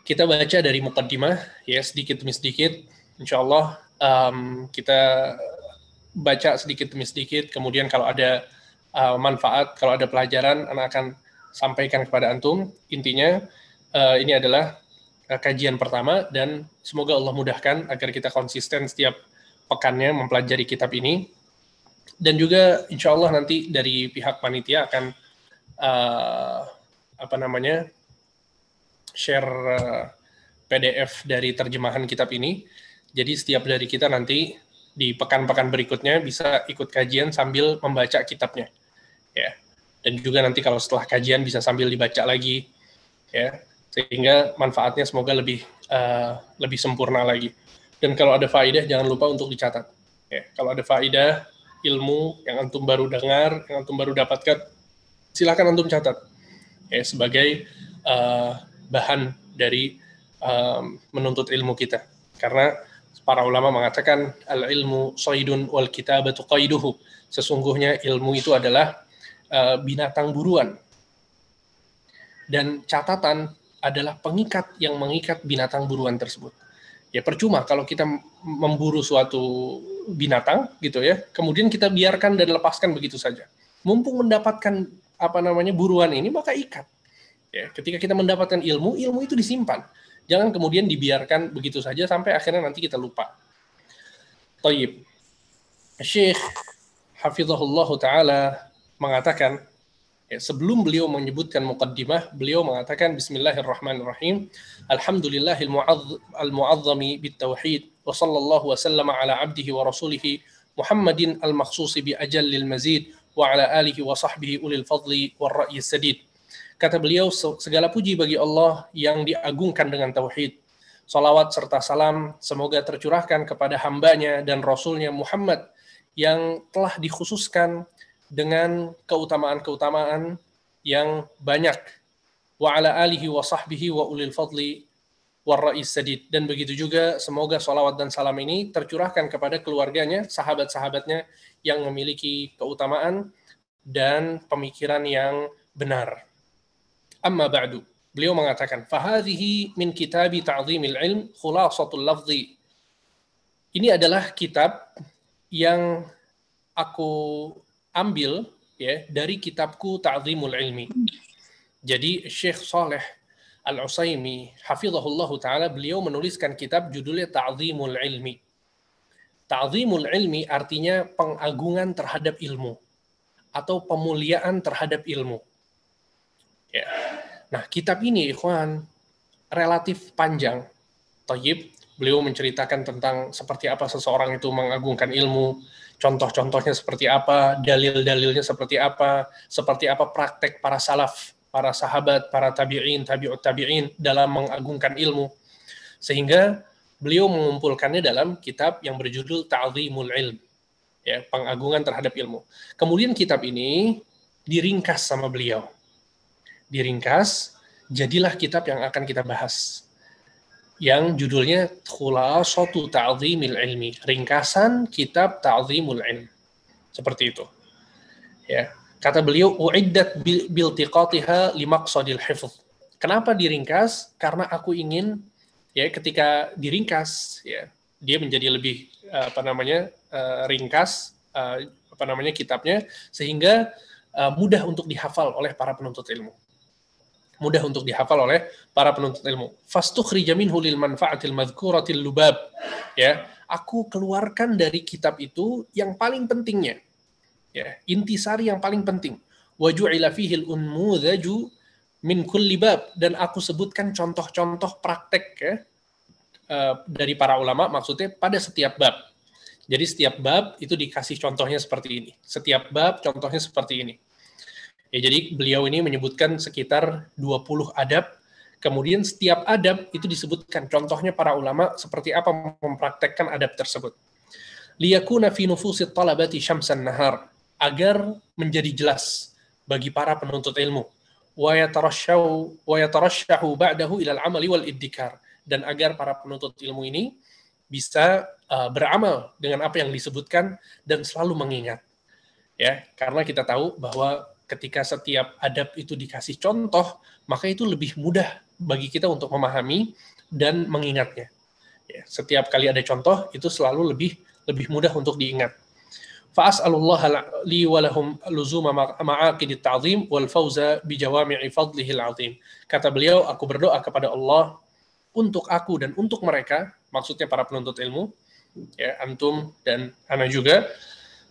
Kita baca dari muqaddimah, ya sedikit demi sedikit. Insya Allah kita baca sedikit demi sedikit. Kemudian kalau ada manfaat, kalau ada pelajaran, anak akan sampaikan kepada antum. Intinya ini adalah kajian pertama dan semoga Allah mudahkan agar kita konsisten setiap pekannya mempelajari kitab ini. Dan juga insya Allah nanti dari pihak panitia akan share PDF dari terjemahan kitab ini. Jadi setiap dari kita nanti di pekan-pekan berikutnya bisa ikut kajian sambil membaca kitabnya, ya. Dan juga nanti kalau setelah kajian bisa sambil dibaca lagi, ya. Sehingga manfaatnya semoga lebih sempurna lagi. Dan kalau ada faedah jangan lupa untuk dicatat. Ya, kalau ada faedah ilmu yang antum baru dengar, yang antum baru dapatkan, silakan antum catat. Ya, sebagai bahan dari menuntut ilmu kita. Karena para ulama mengatakan al-ilmu saydun wal kitabatu qaiduhu. Sesungguhnya ilmu itu adalah binatang buruan. Dan catatan adalah pengikat yang mengikat binatang buruan tersebut. Ya percuma kalau kita memburu suatu binatang gitu ya, kemudian kita biarkan dan lepaskan begitu saja. Mumpung mendapatkan buruan ini maka ikat. Ya, ketika kita mendapatkan ilmu itu disimpan. Jangan kemudian dibiarkan begitu saja sampai akhirnya nanti kita lupa. Thayyib. Syekh Hafizahullah Ta'ala mengatakan, ya, sebelum beliau menyebutkan muqaddimah, beliau mengatakan Bismillahirrahmanirrahim. Alhamdulillahil mu'azzami bit-tauhid wa sallallahu wa sallama ala abdihi wa rasulihi Muhammadin al-makhsusi bi ajallil mazid wa ala alihi wa sahbihi ulil fadli war ra'yi sadid. Kata beliau, segala puji bagi Allah yang diagungkan dengan tauhid. Salawat serta salam semoga tercurahkan kepada hambanya dan rasulnya Muhammad yang telah dikhususkan dengan keutamaan-keutamaan yang banyak. Wa ala alihi wa sahbihi wa ulil fadli war ra'is sadid. Dan begitu juga semoga salawat dan salam ini tercurahkan kepada keluarganya, sahabat-sahabatnya yang memiliki keutamaan dan pemikiran yang benar. Amma ba'du. Beliau mengatakan, "Fahadhihi min kitabi ta'zimil ilm khulasatul lafzi." Ini adalah kitab yang aku ambil ya dari kitabku Ta'zimul Ilmi. Jadi Syekh Saleh Al-Utsaimin hafizahullahu taala beliau menuliskan kitab judulnya Ta'zimul Ilmi. Ta'zimul Ilmi artinya pengagungan terhadap ilmu atau pemuliaan terhadap ilmu. Ya. Nah, kitab ini, ikhwan, relatif panjang. Thayyib, beliau menceritakan tentang seperti apa seseorang itu mengagungkan ilmu, contoh-contohnya seperti apa, dalil-dalilnya seperti apa praktek para salaf, para sahabat, para tabi'in, tabi'ut tabi'in dalam mengagungkan ilmu. Sehingga beliau mengumpulkannya dalam kitab yang berjudul Ta'zimul Ilm, ya, pengagungan terhadap ilmu. Kemudian kitab ini diringkas sama beliau. Diringkas, jadilah kitab yang akan kita bahas. Yang judulnya Khulasatu Ta'zimil Ilmi, ringkasan kitab Ta'zimul Ilm. Seperti itu. Ya. Kata beliau, uiddat biltiqatiha limaqsadil hifz. Kenapa diringkas? Karena aku ingin ya ketika diringkas ya, dia menjadi lebih ringkas kitabnya sehingga mudah untuk dihafal oleh para penuntut ilmu. Mudah untuk dihafal oleh para penuntut ilmu. Fastukhrija minhu lil manfa'atil madhkuratil lubab. Ya, aku keluarkan dari kitab itu yang paling pentingnya. Ya, intisari yang paling penting. Wa ju'ila fihi al-unmudhaju min kulli bab, dan aku sebutkan contoh-contoh praktek ya, dari para ulama, maksudnya pada setiap bab. Jadi setiap bab itu dikasih contohnya seperti ini. Setiap bab contohnya seperti ini. Ya, jadi beliau ini menyebutkan sekitar 20 adab, kemudian setiap adab itu disebutkan contohnya para ulama seperti apa mempraktekkan adab tersebut. Liyakuna fi nufusit talabati syamsan nahar, agar menjadi jelas bagi para penuntut ilmu. Wa yatarashahu ba'dahu ilal amali wal iddikar, dan agar para penuntut ilmu ini bisa beramal dengan apa yang disebutkan dan selalu mengingat. Ya, karena kita tahu bahwa ketika setiap adab itu dikasih contoh, maka itu lebih mudah bagi kita untuk memahami dan mengingatnya. Ya, setiap kali ada contoh itu selalu lebih mudah untuk diingat. Fa'as'alullah li wa lahum luzuma ma'aqid at-ta'zim wal fawza bi jawami'i fadlihi al-'azim. Kata beliau, aku berdoa kepada Allah untuk aku dan untuk mereka, maksudnya para penuntut ilmu, ya, antum dan ana juga,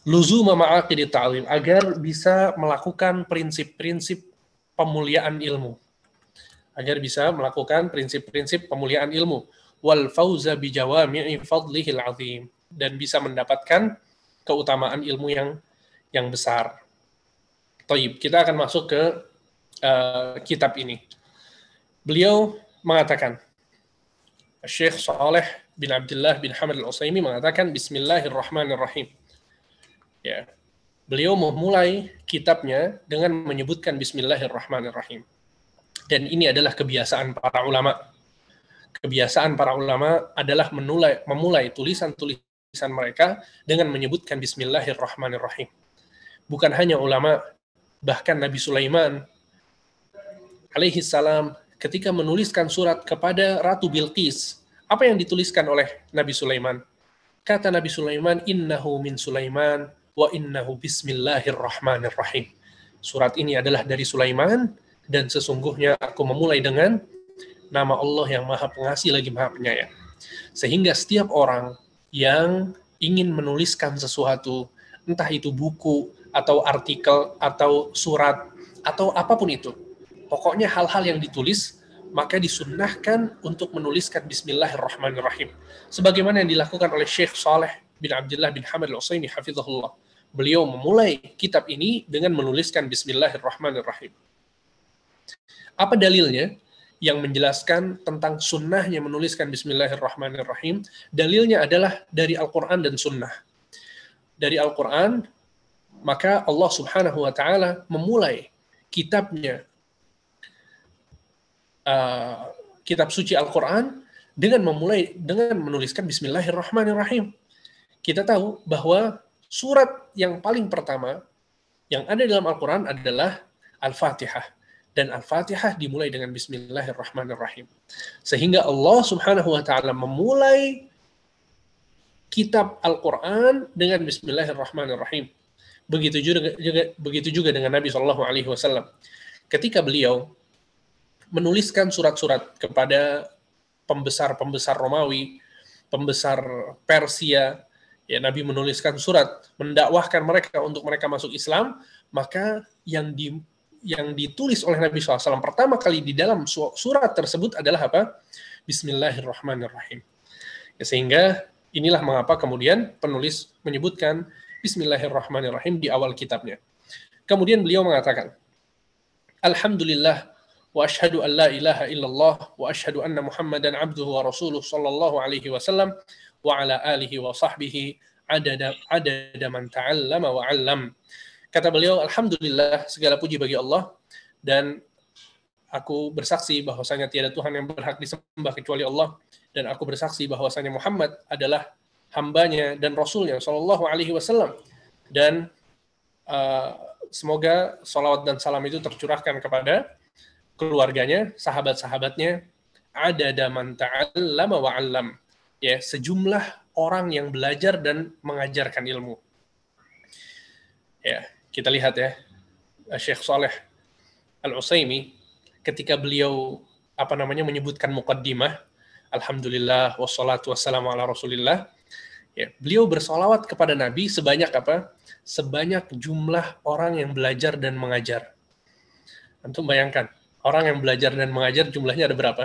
luzuma ma'aqid at-ta'zim, agar bisa melakukan prinsip-prinsip pemuliaan ilmu. Agar bisa melakukan prinsip-prinsip pemuliaan ilmu. Wal fauza bi jawami'i fadlihil azim, dan bisa mendapatkan keutamaan ilmu yang besar. Taib, kita akan masuk ke kitab ini. Beliau mengatakan, Syekh Shalih bin Abdullah bin Hamad Al-Utsaimin mengatakan Bismillahirrahmanirrahim. Ya. Beliau memulai kitabnya dengan menyebutkan Bismillahirrahmanirrahim. Dan ini adalah kebiasaan para ulama. Kebiasaan para ulama adalah memulai tulisan-tulisan mereka dengan menyebutkan Bismillahirrahmanirrahim. Bukan hanya ulama, bahkan Nabi Sulaiman alaihi salam ketika menuliskan surat kepada Ratu Bilqis, apa yang dituliskan oleh Nabi Sulaiman? Kata Nabi Sulaiman, innahu min Sulaiman wa innahu bismillahirrahmanirrahim. Surat ini adalah dari Sulaiman dan sesungguhnya aku memulai dengan nama Allah yang Maha Pengasih lagi Maha Penyayang. Sehingga setiap orang yang ingin menuliskan sesuatu, entah itu buku, atau artikel, atau surat, atau apapun itu, pokoknya hal-hal yang ditulis, maka disunnahkan untuk menuliskan Bismillahirrahmanirrahim. Sebagaimana yang dilakukan oleh Syekh Shalih bin Abdullah bin Hamad Al-Utsaimin hafizahullah. Beliau memulai kitab ini dengan menuliskan Bismillahirrahmanirrahim. Apa dalilnya? Yang menjelaskan tentang sunnahnya menuliskan Bismillahirrahmanirrahim, dalilnya adalah dari Al-Quran dan Sunnah. Dari Al-Quran, maka Allah Subhanahu wa Ta'ala memulai kitabnya, kitab suci Al-Quran, dengan menuliskan Bismillahirrahmanirrahim. Kita tahu bahwa surat yang paling pertama yang ada dalam Al-Quran adalah Al-Fatihah. Dan Al-Fatihah dimulai dengan Bismillahirrahmanirrahim. Sehingga Allah Subhanahu wa Ta'ala memulai kitab Al-Quran dengan Bismillahirrahmanirrahim. Begitu juga dengan Nabi SAW. Ketika beliau menuliskan surat-surat kepada pembesar-pembesar Romawi, pembesar Persia, ya, Nabi menuliskan surat mendakwahkan mereka untuk mereka masuk Islam, maka yang ditulis oleh Nabi SAW pertama kali di dalam surat tersebut adalah apa? Bismillahirrahmanirrahim. Ya, sehingga inilah mengapa kemudian penulis menyebutkan Bismillahirrahmanirrahim di awal kitabnya. Kemudian beliau mengatakan, Alhamdulillah wa ashhadu an la ilaha illallah wa ashhadu anna Muhammadan abduhu wa rasuluh sallallahu alaihi wasallam wa ala alihi wa sahbihi adada man ta'allama wa 'allam. Kata beliau, Alhamdulillah, segala puji bagi Allah, dan aku bersaksi bahwasanya tiada Tuhan yang berhak disembah kecuali Allah, dan aku bersaksi bahwasanya Muhammad adalah hambanya dan Rasulnya, Sallallahu Alaihi Wasallam, dan semoga salawat dan salam itu tercurahkan kepada keluarganya, sahabat-sahabatnya, adada man ta'allama wa 'allam, ya, sejumlah orang yang belajar dan mengajarkan ilmu. Ya, kita lihat ya, Syekh Shalih Al-Utsaimin ketika beliau menyebutkan muqaddimah, alhamdulillah wassalatu wassalamu ala Rasulillah, ya, beliau bersolawat kepada Nabi sebanyak apa? Sebanyak jumlah orang yang belajar dan mengajar. Antum bayangkan, orang yang belajar dan mengajar jumlahnya ada berapa?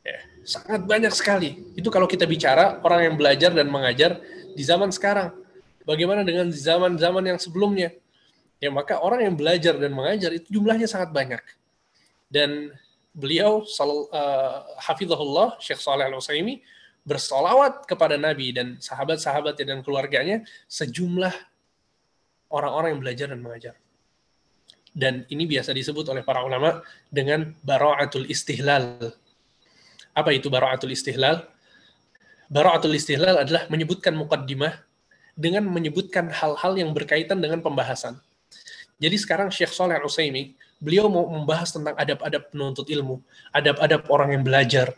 Ya, sangat banyak sekali. Itu kalau kita bicara orang yang belajar dan mengajar di zaman sekarang. Bagaimana dengan zaman-zaman yang sebelumnya? Ya, maka orang yang belajar dan mengajar itu jumlahnya sangat banyak. Dan beliau, hafizahullah, Syekh Shalih Al-Utsaimin, bersolawat kepada Nabi dan sahabat-sahabatnya dan keluarganya sejumlah orang-orang yang belajar dan mengajar. Dan ini biasa disebut oleh para ulama dengan bara'atul istihlal. Apa itu bara'atul istihlal? Bara'atul istihlal adalah menyebutkan muqaddimah dengan menyebutkan hal-hal yang berkaitan dengan pembahasan. Jadi sekarang Syekh Shalih Al-Utsaimin beliau mau membahas tentang adab-adab penuntut ilmu, adab-adab orang yang belajar,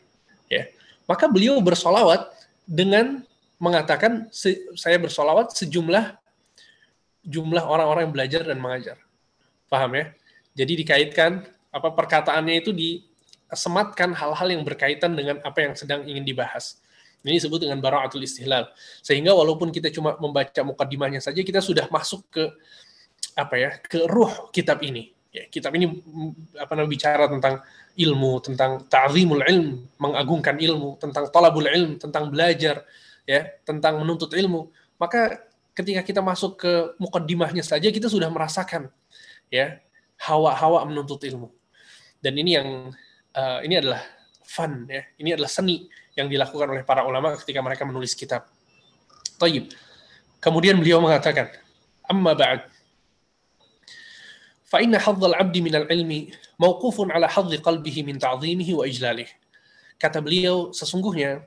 ya. Maka beliau bersolawat dengan mengatakan, saya bersolawat jumlah orang-orang yang belajar dan mengajar. Paham ya? Jadi dikaitkan, perkataannya itu disematkan hal-hal yang berkaitan dengan apa yang sedang ingin dibahas. Ini disebut dengan bara'atul istihlal. Sehingga walaupun kita cuma membaca mukaddimahnya saja, kita sudah masuk ke ruh kitab ini. Ya, kitab ini bicara tentang ilmu, tentang ta'zimul ilm, mengagungkan ilmu, tentang talabul ilm, tentang belajar, ya, tentang menuntut ilmu. Maka ketika kita masuk ke mukaddimahnya saja, kita sudah merasakan, ya, hawa-hawa menuntut ilmu. Dan ini ini adalah fun, ya, ini adalah seni yang dilakukan oleh para ulama ketika mereka menulis kitab. Tayyib. Kemudian beliau mengatakan, amma ba'd, fa inna hadzal 'abdi minal ilmi mauqufun 'ala hadzi qalbihi min ta'zimihi wa ijlalih. Kata beliau, sesungguhnya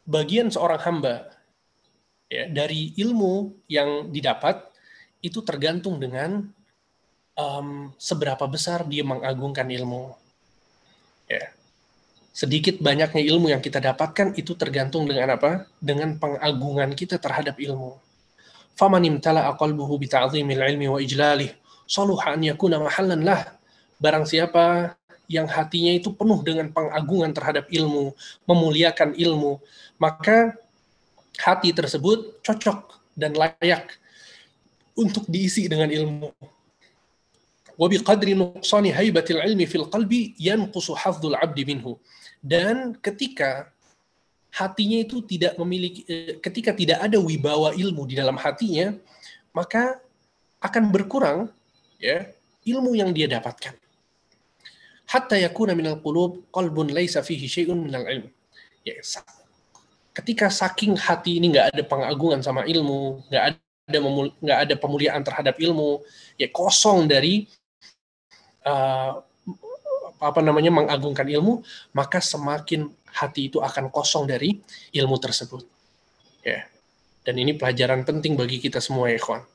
bagian seorang hamba, ya, dari ilmu yang didapat itu tergantung dengan seberapa besar dia mengagungkan ilmu. Ya. Sedikit banyaknya ilmu yang kita dapatkan itu tergantung dengan apa? Dengan pengagungan kita terhadap ilmu. Faman imtala'a qalbuhu bi ta'zimil ilmi wa ijlalih, saluha an yakuna mahallan lah. Barang siapa yang hatinya itu penuh dengan pengagungan terhadap ilmu, memuliakan ilmu, maka hati tersebut cocok dan layak untuk diisi dengan ilmu. Wa biqadri nuqsani haibatil ilmi fil qalbi yanqusu hazzul 'abdi minhu. Dan ketika hatinya itu ketika tidak ada wibawa ilmu di dalam hatinya, maka akan berkurang, ya, ilmu yang dia dapatkan. Hatta yakuna minal qulub qalbun laisa fihi syai'un minal ilm. Ya, ketika saking hati ini nggak ada pengagungan sama ilmu, nggak ada pemuliaan terhadap ilmu, ya, kosong dari mengagungkan ilmu, maka semakin hati itu akan kosong dari ilmu tersebut. Ya. Dan ini pelajaran penting bagi kita semua, ya ikhwan.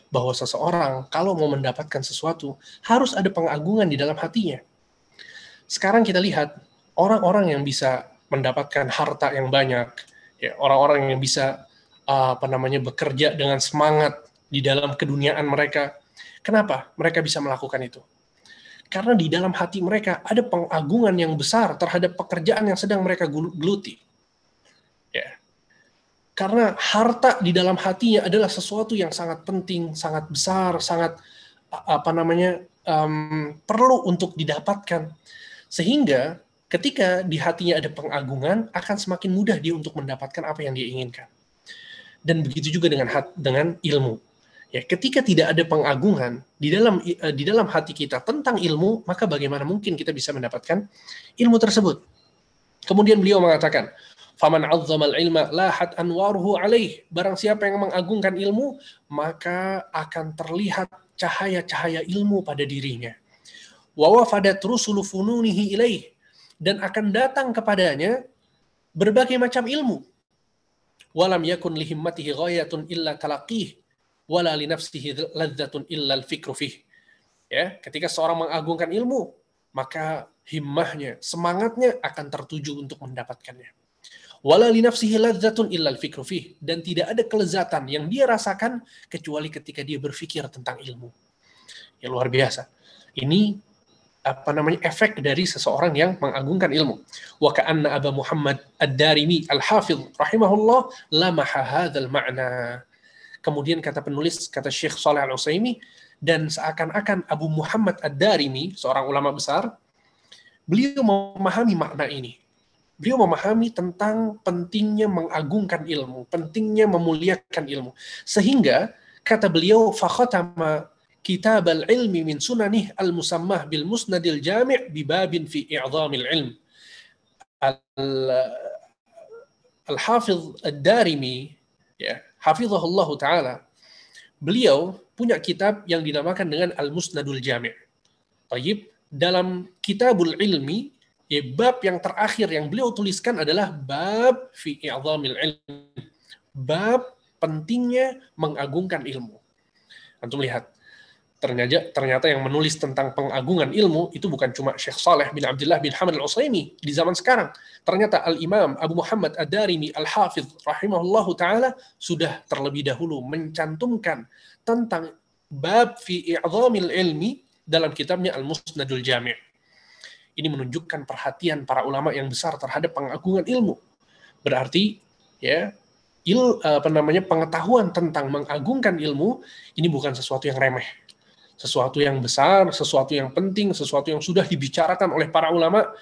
Bahwa seseorang kalau mau mendapatkan sesuatu harus ada pengagungan di dalam hatinya. Sekarang kita lihat orang-orang yang bisa mendapatkan harta yang banyak, ya, orang-orang yang bisa bekerja dengan semangat di dalam keduniaan mereka. Kenapa mereka bisa melakukan itu? Karena di dalam hati mereka ada pengagungan yang besar terhadap pekerjaan yang sedang mereka geluti. Ya. Karena harta di dalam hatinya adalah sesuatu yang sangat penting, sangat besar, sangat perlu untuk didapatkan. Sehingga ketika di hatinya ada pengagungan, akan semakin mudah dia untuk mendapatkan apa yang dia inginkan. Dan begitu juga dengan ilmu. Ya, ketika tidak ada pengagungan di dalam hati kita tentang ilmu, maka bagaimana mungkin kita bisa mendapatkan ilmu tersebut? Kemudian beliau mengatakan, "Faman 'azzamal ilma lahat anwaruhu 'alaih." Barang siapa yang mengagungkan ilmu, maka akan terlihat cahaya-cahaya ilmu pada dirinya. Wa wafadat rusulu fununihi ilaih, dan akan datang kepadanya berbagai macam ilmu. Walam yakun lihimmatihi ghayatun illa talaqih, wala li nafsihi ladzatun illa al-fikru fih. Ya, ketika seorang mengagungkan ilmu, maka himmahnya, semangatnya akan tertuju untuk mendapatkannya. Wala li nafsihi ladzatun illa al-fikru fih, dan tidak ada kelezatan yang dia rasakan kecuali ketika dia berpikir tentang ilmu. Ya, luar biasa. Ini efek dari seseorang yang mengagungkan ilmu. Wa ka'anna Aba Muhammad Ad-Darimi Al-Hafidh rahimahullah lamaha hadzal ma'na. Kemudian kata penulis, kata Syekh Shalih Al-Utsaimin, dan seakan-akan Abu Muhammad Ad-Darimi, seorang ulama besar, beliau memahami makna ini. Beliau memahami tentang pentingnya mengagungkan ilmu, pentingnya memuliakan ilmu. Sehingga, kata beliau, fakhatama kitab al-ilmi min sunanih al-musammah bil musnadil jami' bibabin fi i'zamil ilm. Al-Hafidh Ad-Darimi, ya, hafizahullah ta'ala, beliau punya kitab yang dinamakan dengan Al-Musnadul Jami'. Tayyib, dalam kitabul ilmi, Ya, bab yang terakhir yang beliau tuliskan adalah bab fi i'dhamil ilm. Bab pentingnya mengagungkan ilmu. Antum lihat, ternyata yang menulis tentang pengagungan ilmu itu bukan cuma Syekh Saleh bin Abdullah bin Hamad Al-Utsaimin di zaman sekarang. Ternyata Al-Imam Abu Muhammad Ad-Darimi Al-Hafidh rahimahullahu taala sudah terlebih dahulu mencantumkan tentang bab fi i'dhamil ilmi dalam kitabnya Al-Musnadul Jami'. Ini menunjukkan perhatian para ulama yang besar terhadap pengagungan ilmu. Berarti ya, pengetahuan tentang mengagungkan ilmu ini bukan sesuatu yang remeh. Sesuatu yang besar, sesuatu yang penting, sesuatu yang sudah dibicarakan oleh para ulama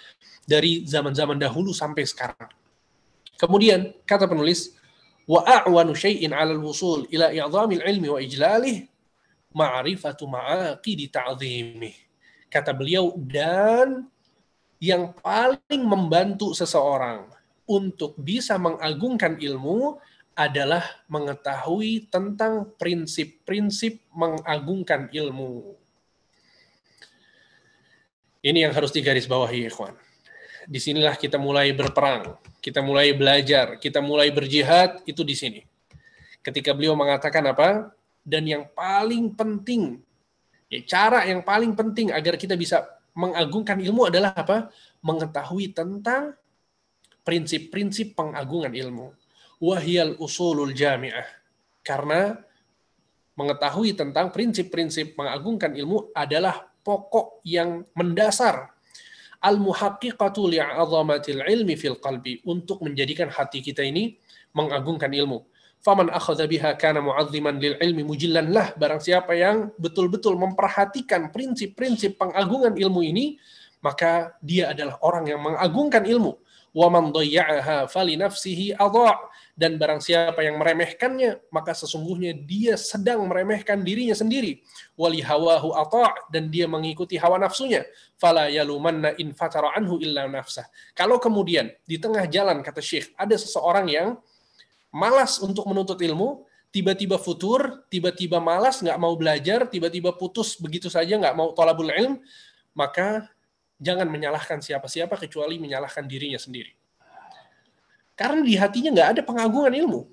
dari zaman-zaman dahulu sampai sekarang. Kemudian, kata penulis, wa a'wanu syai'in 'ala al-wusul ila i'dhamil ilmi wa ijlalih ma'rifatu ma'aqidi ta'dhimih. Kata beliau, dan yang paling membantu seseorang untuk bisa mengagungkan ilmu adalah mengetahui tentang prinsip-prinsip mengagungkan ilmu. Ini yang harus digarisbawahi, ikhwan. Disinilah kita mulai berperang, kita mulai belajar, kita mulai berjihad, itu di sini. Ketika beliau mengatakan apa? Dan yang paling penting, cara yang paling penting agar kita bisa mengagungkan ilmu adalah apa? Mengetahui tentang prinsip-prinsip pengagungan ilmu. Wahyal usulul jami'ah. Karena mengetahui tentang prinsip-prinsip mengagungkan ilmu adalah pokok yang mendasar. Al-muhaqqiqatu li'azamatil ilmi fil qalbi. Untuk menjadikan hati kita ini mengagungkan ilmu. Faman akhadha biha kana mu'azziman lil ilmi mujillan lah. Barang siapa yang betul-betul memperhatikan prinsip-prinsip pengagungan ilmu ini, maka dia adalah orang yang mengagungkan ilmu. Wa man dhayya'aha fali nafsihi adha'. Dan barang siapa yang meremehkannya, maka sesungguhnya dia sedang meremehkan dirinya sendiri. Wali hawahu ata', dan dia mengikuti hawa nafsunya. Fala yalumanna in fatara anhu illa nafsah. Kalau kemudian di tengah jalan, kata Syekh, ada seseorang yang malas untuk menuntut ilmu, tiba-tiba futur, tiba-tiba malas, nggak mau belajar, tiba-tiba putus begitu saja, nggak mau thalabul ilm, maka jangan menyalahkan siapa-siapa kecuali menyalahkan dirinya sendiri. Karena di hatinya nggak ada pengagungan ilmu.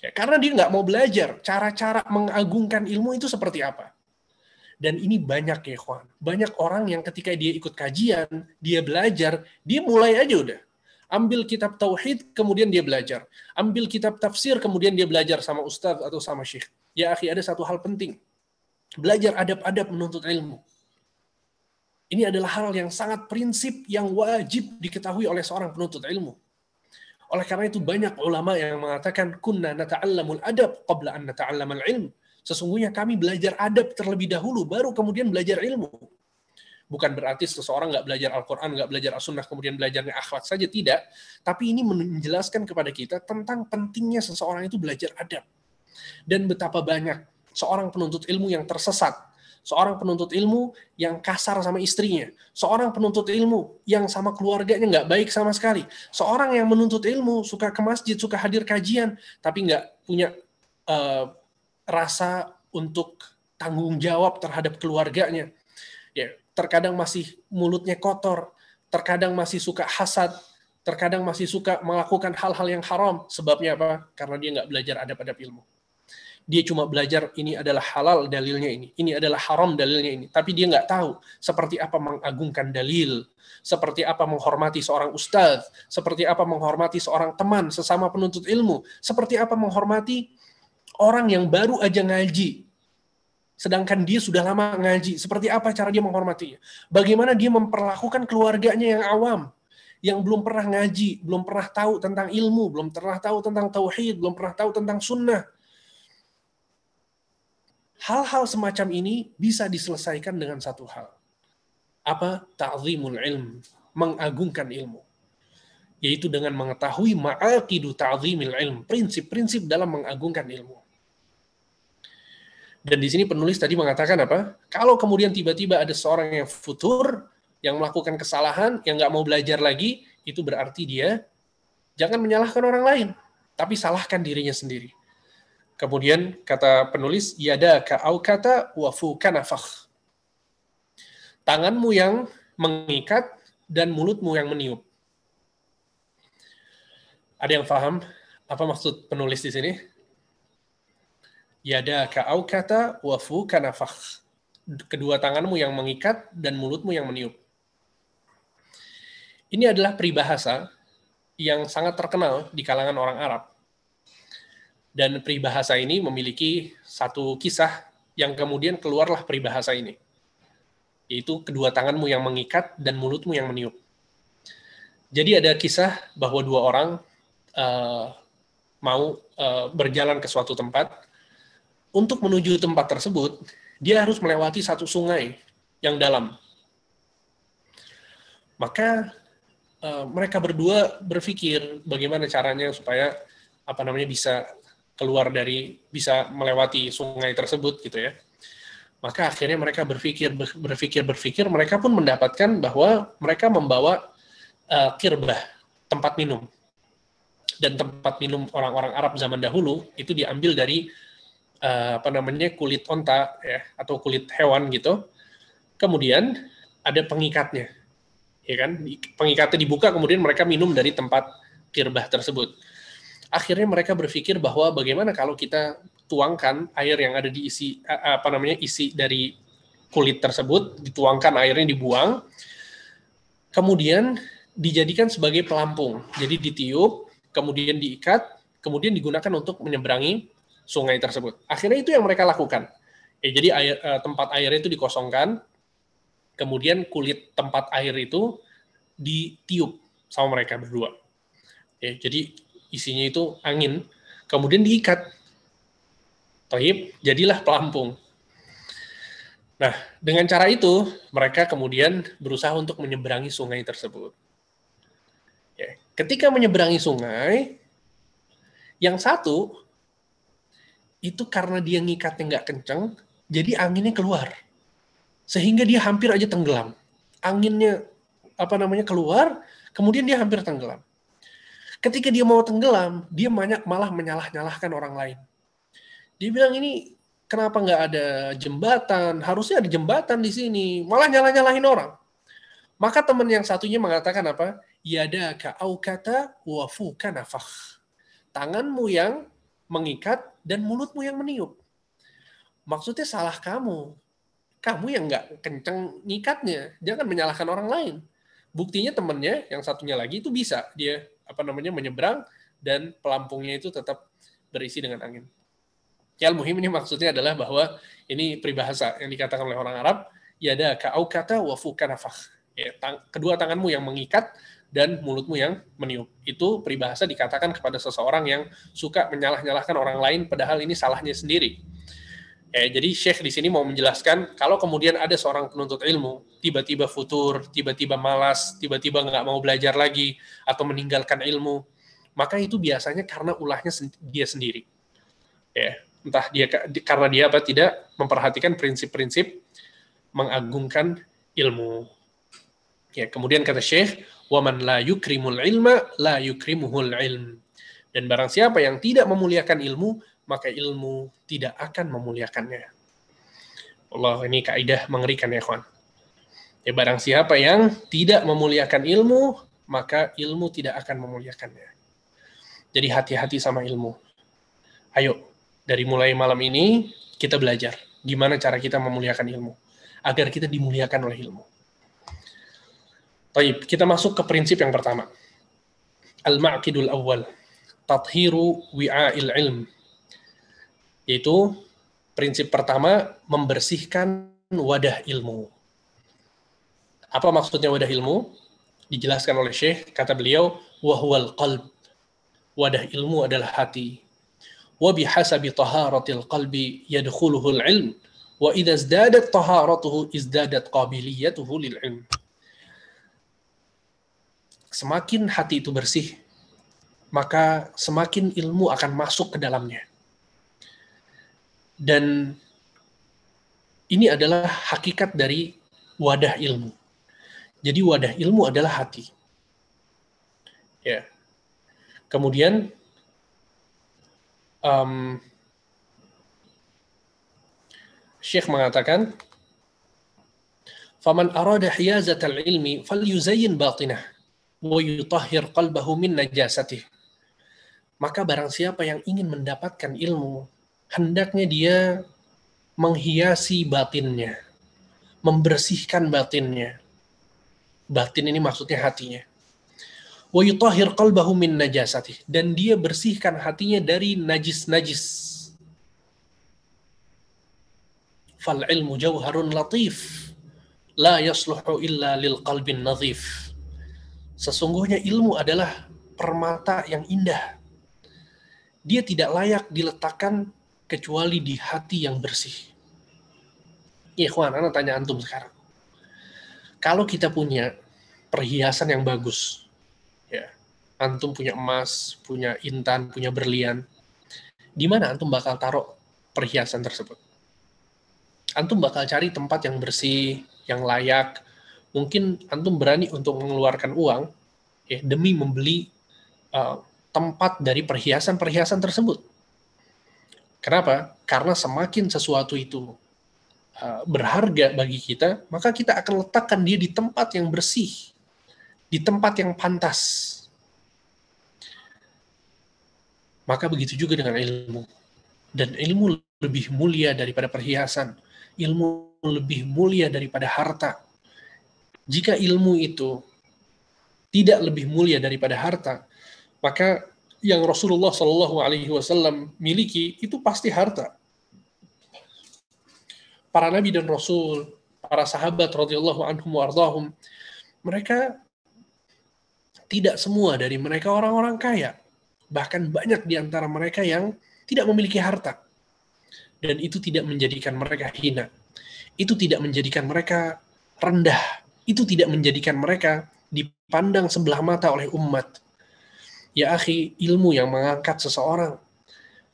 Ya, karena dia nggak mau belajar cara-cara mengagungkan ilmu itu seperti apa. Dan ini banyak ya, kawan. Banyak orang yang ketika dia ikut kajian, dia belajar, dia mulai aja udah. Ambil kitab tauhid, kemudian dia belajar. Ambil kitab tafsir, kemudian dia belajar sama ustadz atau sama syekh. Ya akhi, ada satu hal penting. Belajar adab-adab menuntut ilmu. Ini adalah hal yang sangat prinsip yang wajib diketahui oleh seorang penuntut ilmu. Oleh karena itu banyak ulama yang mengatakan kunna nata'allamul adab qabla an nata'allamal ilm. Sesungguhnya kami belajar adab terlebih dahulu baru kemudian belajar ilmu. Bukan berarti seseorang nggak belajar Al-Quran, nggak belajar As-Sunnah, kemudian belajarnya akhlak saja, tidak. Tapi ini menjelaskan kepada kita tentang pentingnya seseorang itu belajar adab. Dan betapa banyak seorang penuntut ilmu yang tersesat. Seorang penuntut ilmu yang kasar sama istrinya. Seorang penuntut ilmu yang sama keluarganya nggak baik sama sekali. Seorang yang menuntut ilmu, suka ke masjid, suka hadir kajian, tapi nggak punya rasa untuk tanggung jawab terhadap keluarganya. Ya, terkadang masih mulutnya kotor, terkadang masih suka hasad, terkadang masih suka melakukan hal-hal yang haram. Sebabnya apa? Karena dia nggak belajar adab-adab ilmu. Dia cuma belajar ini adalah halal dalilnya ini adalah haram dalilnya ini. Tapi dia nggak tahu seperti apa mengagungkan dalil, seperti apa menghormati seorang ustadz, seperti apa menghormati seorang teman sesama penuntut ilmu, seperti apa menghormati orang yang baru aja ngaji. Sedangkan dia sudah lama ngaji, seperti apa cara dia menghormatinya? Bagaimana dia memperlakukan keluarganya yang awam, yang belum pernah ngaji, belum pernah tahu tentang ilmu, belum pernah tahu tentang tauhid, belum pernah tahu tentang sunnah. Hal-hal semacam ini bisa diselesaikan dengan satu hal. Apa? Ta'zimul ilm, mengagungkan ilmu. Yaitu dengan mengetahui ma'aqidu ta'zimil ilm, prinsip-prinsip dalam mengagungkan ilmu. Dan di sini penulis tadi mengatakan apa? Kalau kemudian tiba-tiba ada seorang yang futur, yang melakukan kesalahan, yang nggak mau belajar lagi, itu berarti dia jangan menyalahkan orang lain, tapi salahkan dirinya sendiri. Kemudian kata penulis, yadaka au kata wa fuka nafakh. Tanganmu yang mengikat dan mulutmu yang meniup. Ada yang paham apa maksud penulis di sini? Yadaka aukata wa fuka nafakh. Kedua tanganmu yang mengikat dan mulutmu yang meniup. Ini adalah peribahasa yang sangat terkenal di kalangan orang Arab. Dan peribahasa ini memiliki satu kisah yang kemudian keluarlah peribahasa ini. Yaitu kedua tanganmu yang mengikat dan mulutmu yang meniup. Jadi ada kisah bahwa dua orang mau berjalan ke suatu tempat. Untuk menuju tempat tersebut, dia harus melewati satu sungai yang dalam. Maka mereka berdua berpikir bagaimana caranya supaya bisa keluar bisa melewati sungai tersebut gitu ya. Maka akhirnya mereka berpikir, mereka pun mendapatkan bahwa mereka membawa kirbah, tempat minum. Dan tempat minum orang-orang Arab zaman dahulu itu diambil dari kulit onta ya, atau kulit hewan gitu. Kemudian ada pengikatnya. Ya kan? Pengikatnya dibuka, kemudian mereka minum dari tempat kirbah tersebut. Akhirnya mereka berpikir bahwa bagaimana kalau kita tuangkan air yang ada di isi dari kulit tersebut, dituangkan, airnya dibuang, kemudian dijadikan sebagai pelampung. Jadi ditiup, kemudian diikat, kemudian digunakan untuk menyeberangi sungai tersebut. Akhirnya itu yang mereka lakukan. Jadi tempat airnya itu dikosongkan, kemudian kulit tempat air itu ditiup sama mereka berdua. Jadi isinya itu angin, kemudian diikat. Taib, jadilah pelampung. Nah, dengan cara itu, mereka kemudian berusaha untuk menyeberangi sungai tersebut. Ketika menyeberangi sungai, yang satu itu karena dia ngikatnya nggak kenceng, jadi anginnya keluar. Sehingga dia hampir aja tenggelam. Anginnya keluar, kemudian dia hampir tenggelam. Ketika dia mau tenggelam, dia malah menyalah-nyalahkan orang lain. Dia bilang, ini kenapa nggak ada jembatan? Harusnya ada jembatan di sini. Malah nyalah-nyalahin orang. Maka teman yang satunya mengatakan apa? Yadaka aukata wa fuka nafakh. Tanganmu yang mengikat dan mulutmu yang meniup. Maksudnya salah kamu. Kamu yang nggak kenceng ngikatnya. Jangan menyalahkan orang lain. Buktinya temannya yang satunya lagi itu bisa dia menyeberang dan pelampungnya itu tetap berisi dengan angin. Ya, al-muhim ini maksudnya adalah bahwa ini peribahasa yang dikatakan oleh orang Arab, yada ka'aukata wa fuka nafakh. Kedua tanganmu yang mengikat dan mulutmu yang meniup. Itu peribahasa dikatakan kepada seseorang yang suka menyalah-nyalahkan orang lain padahal ini salahnya sendiri. Jadi Syekh di sini mau menjelaskan kalau kemudian ada seorang penuntut ilmu tiba-tiba futur, tiba-tiba malas, tiba-tiba nggak mau belajar lagi atau meninggalkan ilmu, maka itu biasanya karena ulahnya dia sendiri. Entah dia karena dia tidak memperhatikan prinsip-prinsip mengagungkan ilmu. Kemudian kata Syekh, "Waman la yukrimul ilma la yukrimuhul ilm." Dan barang siapa yang tidak memuliakan ilmu, maka ilmu tidak akan memuliakannya. Allah, ini kaidah mengerikan ya, kawan. Barang siapa yang tidak memuliakan ilmu, maka ilmu tidak akan memuliakannya. Jadi hati-hati sama ilmu. Ayo, dari mulai malam ini kita belajar gimana cara kita memuliakan ilmu agar kita dimuliakan oleh ilmu. Baik, kita masuk ke prinsip yang pertama. Al-ma'qidul awwal, tathiru wi'a'il ilm. Yaitu prinsip pertama, membersihkan wadah ilmu. Apa maksudnya wadah ilmu? Dijelaskan oleh Syekh, kata beliau, wahwal qalb. Wadah ilmu adalah hati. Wa bihasabi taharatil qalbi yadkhuluhul ilm. Wa idza izdadat taharatuhu izdadat qabiliyatuhu lil ilm. Semakin hati itu bersih, maka semakin ilmu akan masuk ke dalamnya. Dan ini adalah hakikat dari wadah ilmu. Jadi wadah ilmu adalah hati. Kemudian Syekh mengatakan, Faman arada hiyazatal ilmi falyuzayyin batinah wa yutahhir qalbahu min najasatih. Maka barang siapa yang ingin mendapatkan ilmu, hendaknya dia menghiasi batinnya, membersihkan batinnya. Batin ini maksudnya hatinya. Wa yutahhir qalbahu min najasatih, dan dia bersihkan hatinya dari najis-najis. Fal ilmu jauharun latif, la yasluhu illa lil qalbin nadhif. Sesungguhnya ilmu adalah permata yang indah. Dia tidak layak diletakkan kecuali di hati yang bersih. Ikhwan, ana tanya antum sekarang. Kalau kita punya perhiasan yang bagus, ya, antum punya emas, punya intan, punya berlian, di mana antum bakal taruh perhiasan tersebut? Antum bakal cari tempat yang bersih, yang layak. Mungkin antum berani untuk mengeluarkan uang ya, demi membeli tempat dari perhiasan-perhiasan tersebut. Kenapa? Karena semakin sesuatu itu berharga bagi kita, maka kita akan letakkan dia di tempat yang bersih, di tempat yang pantas. Maka begitu juga dengan ilmu. Dan ilmu lebih mulia daripada perhiasan. Ilmu lebih mulia daripada harta. Jika ilmu itu tidak lebih mulia daripada harta, maka yang Rasulullah Shallallahu Alaihi Wasallam miliki itu pasti harta. Para nabi dan rasul, para sahabat radhiyallahu anhum wardahum, mereka tidak semua dari mereka orang-orang kaya. Bahkan banyak di antara mereka yang tidak memiliki harta. Dan itu tidak menjadikan mereka hina. Itu tidak menjadikan mereka rendah. Itu tidak menjadikan mereka dipandang sebelah mata oleh umat. Ya akhi, ilmu yang mengangkat seseorang.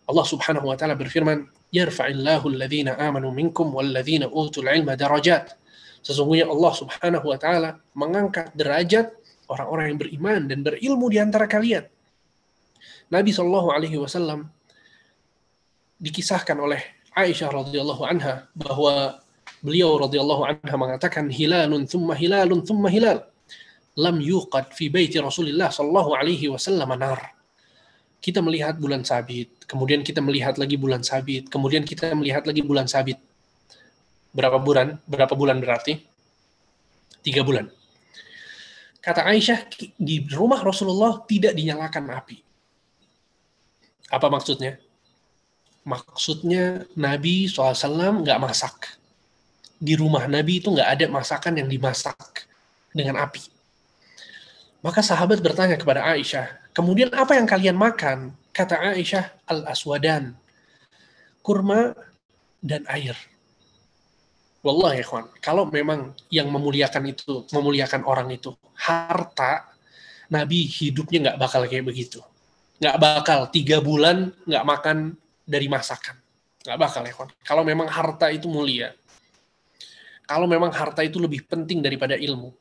Allah Subhanahu wa taala berfirman, "Yarfa'illahu alladhina amanu minkum walladhina utul ilma darajat." Sesungguhnya Allah Subhanahu wa taala mengangkat derajat orang-orang yang beriman dan berilmu di antara kalian. Nabi sallallahu alaihi wasallam dikisahkan oleh Aisyah radhiyallahu anha bahwa beliau radhiyallahu anha mengatakan hilalun thumma hilal lam yuqad fi baiti Rasulillah sallallahu alaihi wasallam nar. Kita melihat bulan sabit, kemudian kita melihat lagi bulan sabit, kemudian kita melihat lagi bulan sabit. Berapa bulan? Berapa bulan berarti? 3 bulan. Kata Aisyah, di rumah Rasulullah tidak dinyalakan api. Apa maksudnya? Maksudnya Nabi SAW nggak masak. Di rumah Nabi itu nggak ada masakan yang dimasak dengan api. Maka sahabat bertanya kepada Aisyah, kemudian apa yang kalian makan? Kata Aisyah, al-aswadan, kurma dan air. Wallahi ikhwan, kalau memang yang memuliakan orang itu harta, Nabi hidupnya nggak bakal kayak begitu. Nggak bakal 3 bulan nggak makan dari masakan. Nggak bakal ikhwan. Kalau memang harta itu mulia. Kalau memang harta itu lebih penting daripada ilmu.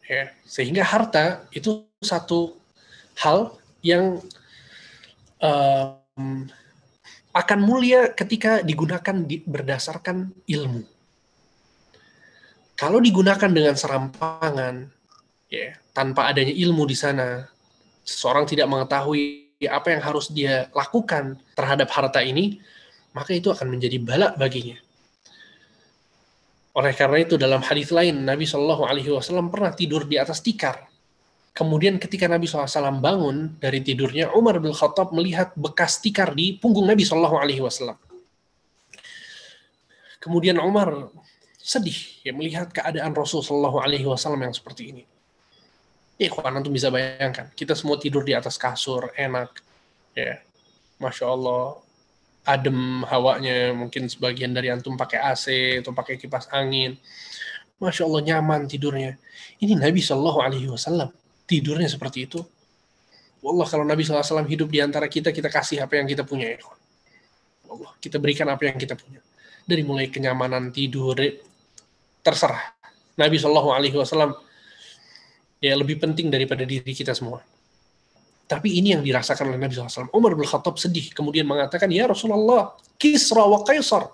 Ya, sehingga harta itu satu hal yang akan mulia ketika digunakan berdasarkan ilmu. Kalau digunakan dengan serampangan, ya, tanpa adanya ilmu di sana, seseorang tidak mengetahui apa yang harus dia lakukan terhadap harta ini, maka itu akan menjadi bala baginya. Oleh karena itu dalam hadis lain Nabi Shallallahu Alaihi Wasallam pernah tidur di atas tikar. Kemudian ketika Nabi SAW bangun dari tidurnya, Umar bin Khattab melihat bekas tikar di punggung Nabi Shallallahu Alaihi Wasallam. Kemudian Umar sedih ya melihat keadaan Rasul Shallallahu Alaihi Wasallam yang seperti ini. Ikhwan, antum bisa bayangkan, kita semua tidur di atas kasur, enak, ya, masya Allah, adem hawanya, mungkin sebagian dari antum pakai AC atau pakai kipas angin, masya Allah nyaman tidurnya. Ini Nabi Shallallahu Alaihi Wasallam tidurnya seperti itu. Wallah, kalau Nabi SAW hidup di antara kita, kita kasih apa yang kita punya ya. Allah, kita berikan apa yang kita punya. Dari mulai kenyamanan tidur, terserah. Nabi SAW ya lebih penting daripada diri kita semua. Tapi ini yang dirasakan oleh Nabi SAW. Umar bin Khattab sedih, kemudian mengatakan, ya Rasulullah, Kisra wa Kaisar,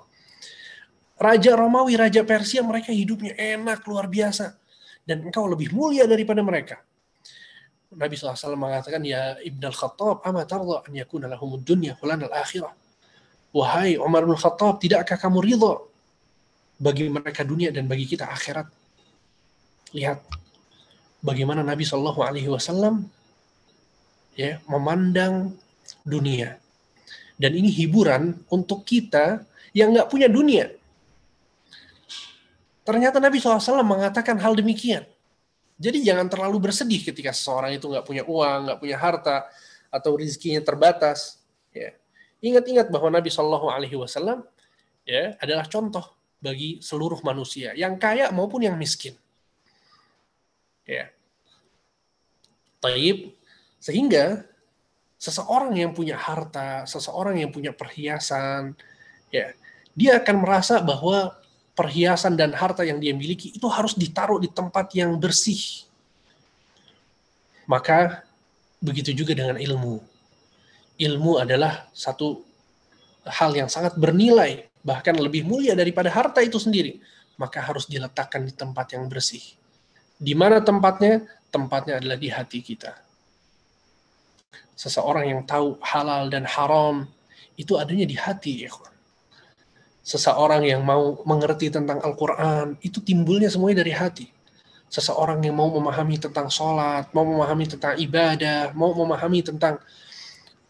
Raja Romawi, Raja Persia, mereka hidupnya enak, luar biasa. Dan engkau lebih mulia daripada mereka. Nabi SAW mengatakan, ya Ibn al-Khattab, ama tarda an yakuna lahumud dunya hulana al-akhirah. Wahai Umar bin Khattab, tidakkah kamu ridha bagi mereka dunia dan bagi kita akhirat? Lihat bagaimana Nabi SAW ya memandang dunia. Dan ini hiburan untuk kita yang nggak punya dunia. Ternyata Nabi SAW mengatakan hal demikian. Jadi jangan terlalu bersedih ketika seseorang itu nggak punya uang, nggak punya harta, atau rezekinya terbatas. Ya. Ingat-ingat bahwa Nabi SAW ya adalah contoh bagi seluruh manusia, yang kaya maupun yang miskin. Ya. Taib, sehingga seseorang yang punya harta, seseorang yang punya perhiasan, ya, dia akan merasa bahwa perhiasan dan harta yang dia miliki itu harus ditaruh di tempat yang bersih. Maka begitu juga dengan ilmu. Ilmu adalah satu hal yang sangat bernilai, bahkan lebih mulia daripada harta itu sendiri. Maka harus diletakkan di tempat yang bersih. Di mana tempatnya? Tempatnya adalah di hati kita. Seseorang yang tahu halal dan haram itu adanya di hati, ya. Seseorang yang mau mengerti tentang Al-Quran itu timbulnya semuanya dari hati. Seseorang yang mau memahami tentang sholat, mau memahami tentang ibadah, mau memahami tentang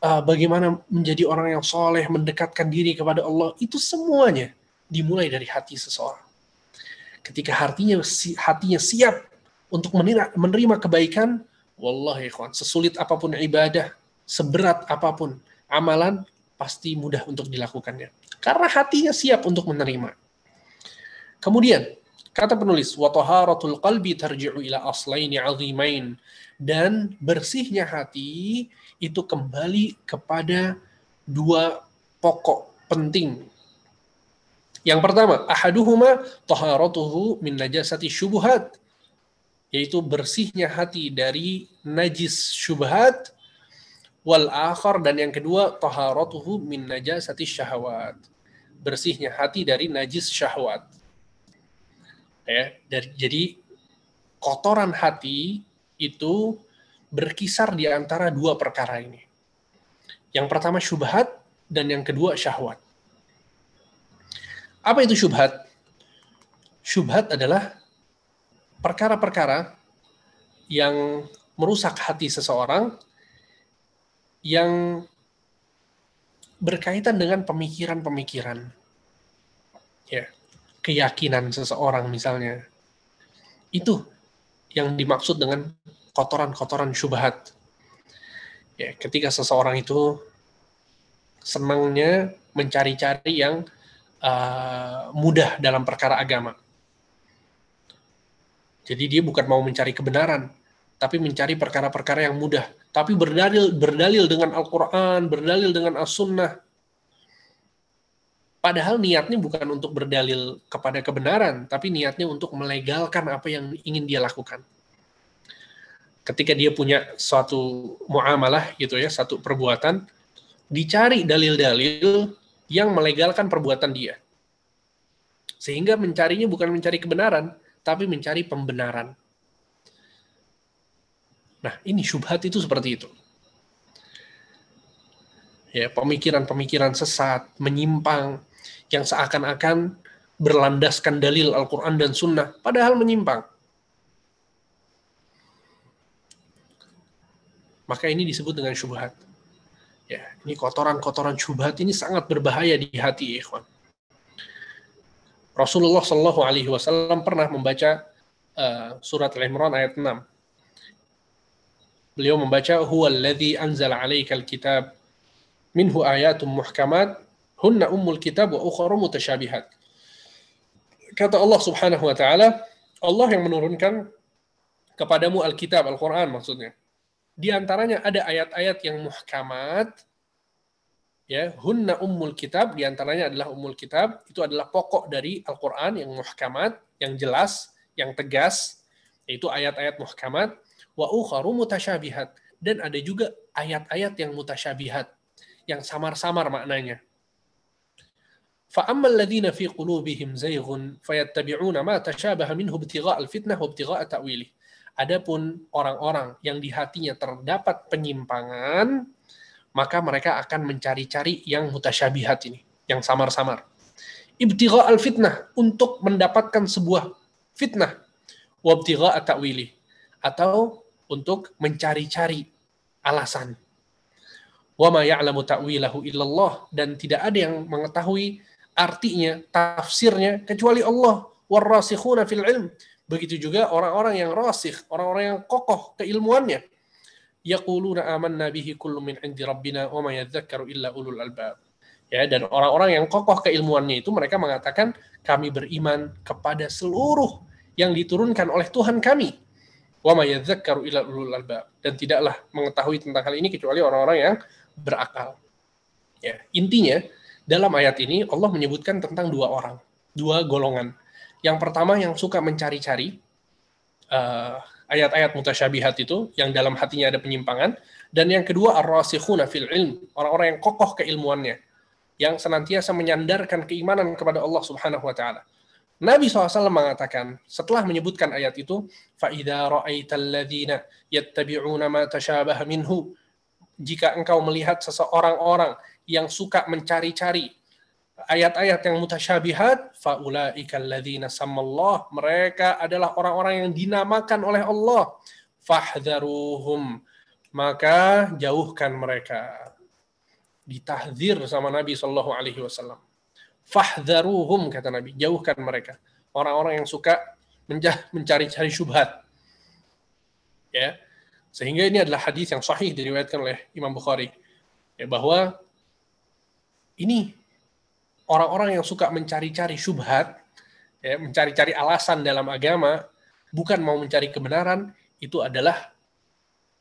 bagaimana menjadi orang yang soleh, mendekatkan diri kepada Allah, itu semuanya dimulai dari hati seseorang. Ketika hatinya siap untuk menerima kebaikan, wallahi ikhwan, sesulit apapun ibadah, seberat apapun amalan, pasti mudah untuk dilakukannya. Karena hatinya siap untuk menerima. Kemudian, kata penulis, wa taharatul qalbi tarji'u ila aslaini 'azimain, dan bersihnya hati itu kembali kepada dua pokok penting. Yang pertama, ahaduhuma taharatuhu min najasati syubhat, yaitu bersihnya hati dari najis syubhat, wal akhar, dan yang kedua taharatuhu min najasati syahwat, bersihnya hati dari najis syahwat. Ya, jadi kotoran hati itu berkisar di antara dua perkara ini. Yang pertama syubhat, dan yang kedua syahwat. Apa itu syubhat? Syubhat adalah perkara-perkara yang merusak hati seseorang yang berkaitan dengan pemikiran-pemikiran. Ya, keyakinan seseorang misalnya. Itu yang dimaksud dengan kotoran-kotoran syubhat. Ya, ketika seseorang itu senangnya mencari-cari yang mudah dalam perkara agama. Jadi dia bukan mau mencari kebenaran, tapi mencari perkara-perkara yang mudah. Tapi berdalil dengan Al-Quran, berdalil dengan As-Sunnah. Padahal niatnya bukan untuk berdalil kepada kebenaran, tapi niatnya untuk melegalkan apa yang ingin dia lakukan. Ketika dia punya suatu muamalah gitu ya, satu perbuatan, dicari dalil-dalil yang melegalkan perbuatan dia. Sehingga mencarinya bukan mencari kebenaran, tapi mencari pembenaran. Nah, ini syubhat itu seperti itu. Ya, pemikiran-pemikiran sesat, menyimpang, yang seakan-akan berlandaskan dalil Al-Quran dan Sunnah, padahal menyimpang. Maka ini disebut dengan syubhat. Ya, ini kotoran-kotoran syubhat ini sangat berbahaya di hati, ikhwan. Rasulullah SAW pernah membaca surat Al-Imran ayat 6. Beliau membaca, huwallazi anzala 'alaikal kitab minhu ayatun muhkamat hunna ummul kitab wa ukhra mutasyabihat. Kata Allah Subhanahu wa taala, Allah yang menurunkan kepadamu Alkitab, Al-Quran maksudnya. Di antaranya ada ayat-ayat yang muhkamat, ya, hunna ummul kitab, di antaranya adalah ummul kitab, itu adalah pokok dari Al-Quran yang muhkamat, yang jelas, yang tegas, yaitu ayat-ayat muhkamat, wa ukharu mutasyabihat, dan ada juga ayat-ayat yang mutasyabihat, yang samar-samar maknanya. فَأَمَّا الَّذِينَ فِي قُلُوبِهِمْ زَيْغٌ فَيَتَّبِعُونَ مَا تَشَابَهَ مِنْهُ ابْتِغَاءَ الْفِتْنَةِ وَابْتِغَاءَ تَأْوِيلِهِ. Adapun orang-orang yang di hatinya terdapat penyimpangan, maka mereka akan mencari-cari yang mutasyabihat ini, yang samar-samar. Ibtigha al-fitnah, untuk mendapatkan sebuah fitnah. Wabtigha at-ta'wili, atau untuk mencari-cari alasan. Wa ma ya'lamu ta'wilahu illallah, dan tidak ada yang mengetahui artinya, tafsirnya, kecuali Allah. Warrasikhuna fil ilm. Begitu juga orang-orang yang rasikh, orang-orang yang kokoh keilmuannya. Yaquluna amanna bihi kullu min indi rabbina wa ma yadhakkaru illa ulul albab. Ya, dan orang-orang yang kokoh keilmuannya itu mereka mengatakan kami beriman kepada seluruh yang diturunkan oleh Tuhan kami. Wa ma yadhakkaru illa ulul albab, dan tidaklah mengetahui tentang hal ini kecuali orang-orang yang berakal. Ya, intinya dalam ayat ini Allah menyebutkan tentang dua orang, dua golongan. Yang pertama yang suka mencari-cari ayat-ayat mutasyabihat itu, yang dalam hatinya ada penyimpangan, dan yang kedua ar-rasikhuna fil ilm, orang-orang yang kokoh keilmuannya, yang senantiasa menyandarkan keimanan kepada Allah Subhanahu wa taala. Nabi SAW mengatakan setelah menyebutkan ayat itu, فَإِذَا رَأَيْتَ الَّذِينَ يَتَّبِعُونَ مَا تَشَابَهَ مِنْهُ, jika engkau melihat seseorang-orang yang suka mencari-cari ayat-ayat yang mutasyabihat, فَأُولَٰئِكَ الَّذِينَ سَمَّى اللَّهُ, mereka adalah orang-orang yang dinamakan oleh Allah. فَاحْذَرُوهُمْ, maka jauhkan mereka. Ditahdzir sama Nabi SAW. Fahdharuhum, kata Nabi, jauhkan mereka. Orang-orang yang suka mencari-cari syubhat. Ya. Sehingga ini adalah hadis yang sahih diriwayatkan oleh Imam Bukhari. Ya, bahwa ini orang-orang yang suka mencari-cari syubhat, ya, mencari-cari alasan dalam agama, bukan mau mencari kebenaran, itu adalah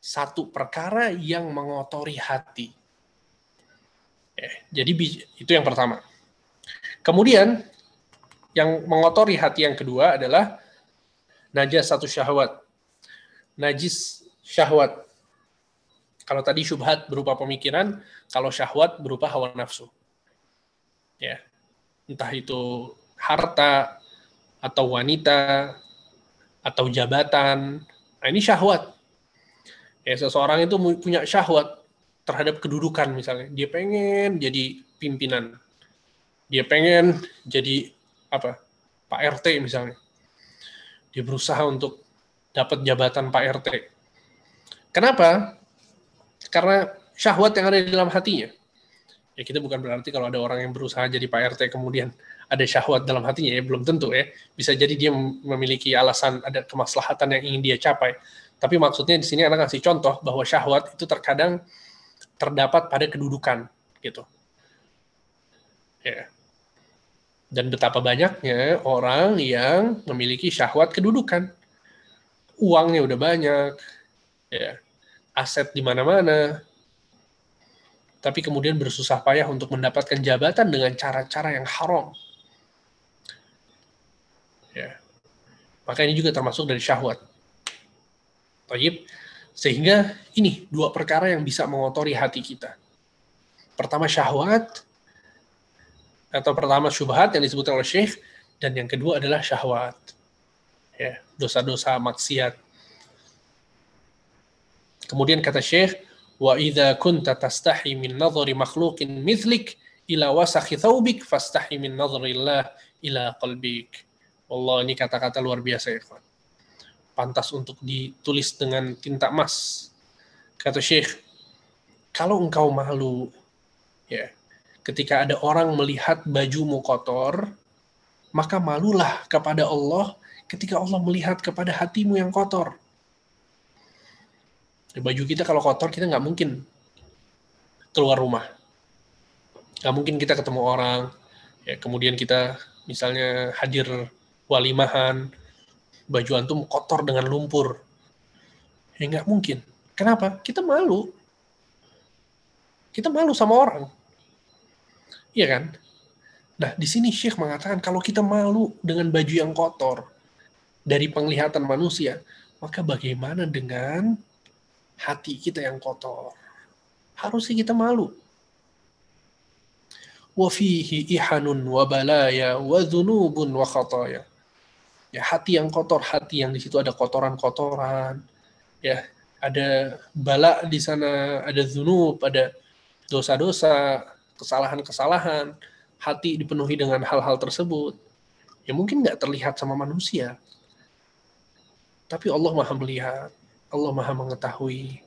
satu perkara yang mengotori hati. Ya, jadi itu yang pertama. Kemudian yang mengotori hati yang kedua adalah najasatu syahwat. Najis syahwat. Kalau tadi syubhat berupa pemikiran, kalau syahwat berupa hawa nafsu. Ya. Entah itu harta atau wanita atau jabatan. Nah, ini syahwat. Ya, seseorang itu punya syahwat terhadap kedudukan misalnya. Dia pengen jadi pimpinan. Dia pengen jadi Pak RT misalnya. Dia berusaha untuk dapat jabatan Pak RT. Kenapa? Karena syahwat yang ada di dalam hatinya. Ya, kita bukan berarti kalau ada orang yang berusaha jadi Pak RT kemudian ada syahwat dalam hatinya, ya belum tentu ya. Bisa jadi dia memiliki alasan, ada kemaslahatan yang ingin dia capai. Tapi maksudnya di sini anak kasih contoh bahwa syahwat itu terkadang terdapat pada kedudukan gitu. Ya. Dan betapa banyaknya orang yang memiliki syahwat kedudukan. Uangnya udah banyak, ya, aset di mana-mana, tapi kemudian bersusah payah untuk mendapatkan jabatan dengan cara-cara yang haram. Ya. Maka ini juga termasuk dari syahwat. Taib. Sehingga ini dua perkara yang bisa mengotori hati kita. Pertama syahwat, atau pertama syubhat yang disebutkan oleh Syekh, dan yang kedua adalah syahwat. Ya, dosa-dosa maksiat. Kemudian kata Syekh, wa idza kunta tastahi min nadhari makhluqin mithlik ila wasakhi thawbik fastahi min nadhrillah ila qalbik. Wallah, ini kata-kata luar biasa ya, kawan. Pantas untuk ditulis dengan tinta emas. Kata Syekh, kalau engkau malu, ya, ketika ada orang melihat bajumu kotor, maka malulah kepada Allah ketika Allah melihat kepada hatimu yang kotor. Baju kita kalau kotor, kita nggak mungkin keluar rumah. Nggak mungkin kita ketemu orang, ya, kemudian kita misalnya hadir walimahan, baju antum kotor dengan lumpur. Ya nggak mungkin. Kenapa? Kita malu. Kita malu sama orang. Iya kan? Nah, di sini Syekh mengatakan kalau kita malu dengan baju yang kotor dari penglihatan manusia, maka bagaimana dengan hati kita yang kotor? Harusnya kita malu. Wa fihi ihanun wa balaya wa dzunubun wa khataya. Ya, hati yang kotor, hati yang di situ ada kotoran-kotoran, ya, ada bala di sana, ada dzunub, ada dosa-dosa, kesalahan-kesalahan, hati dipenuhi dengan hal-hal tersebut. Ya mungkin nggak terlihat sama manusia, tapi Allah Maha melihat, Allah Maha mengetahui.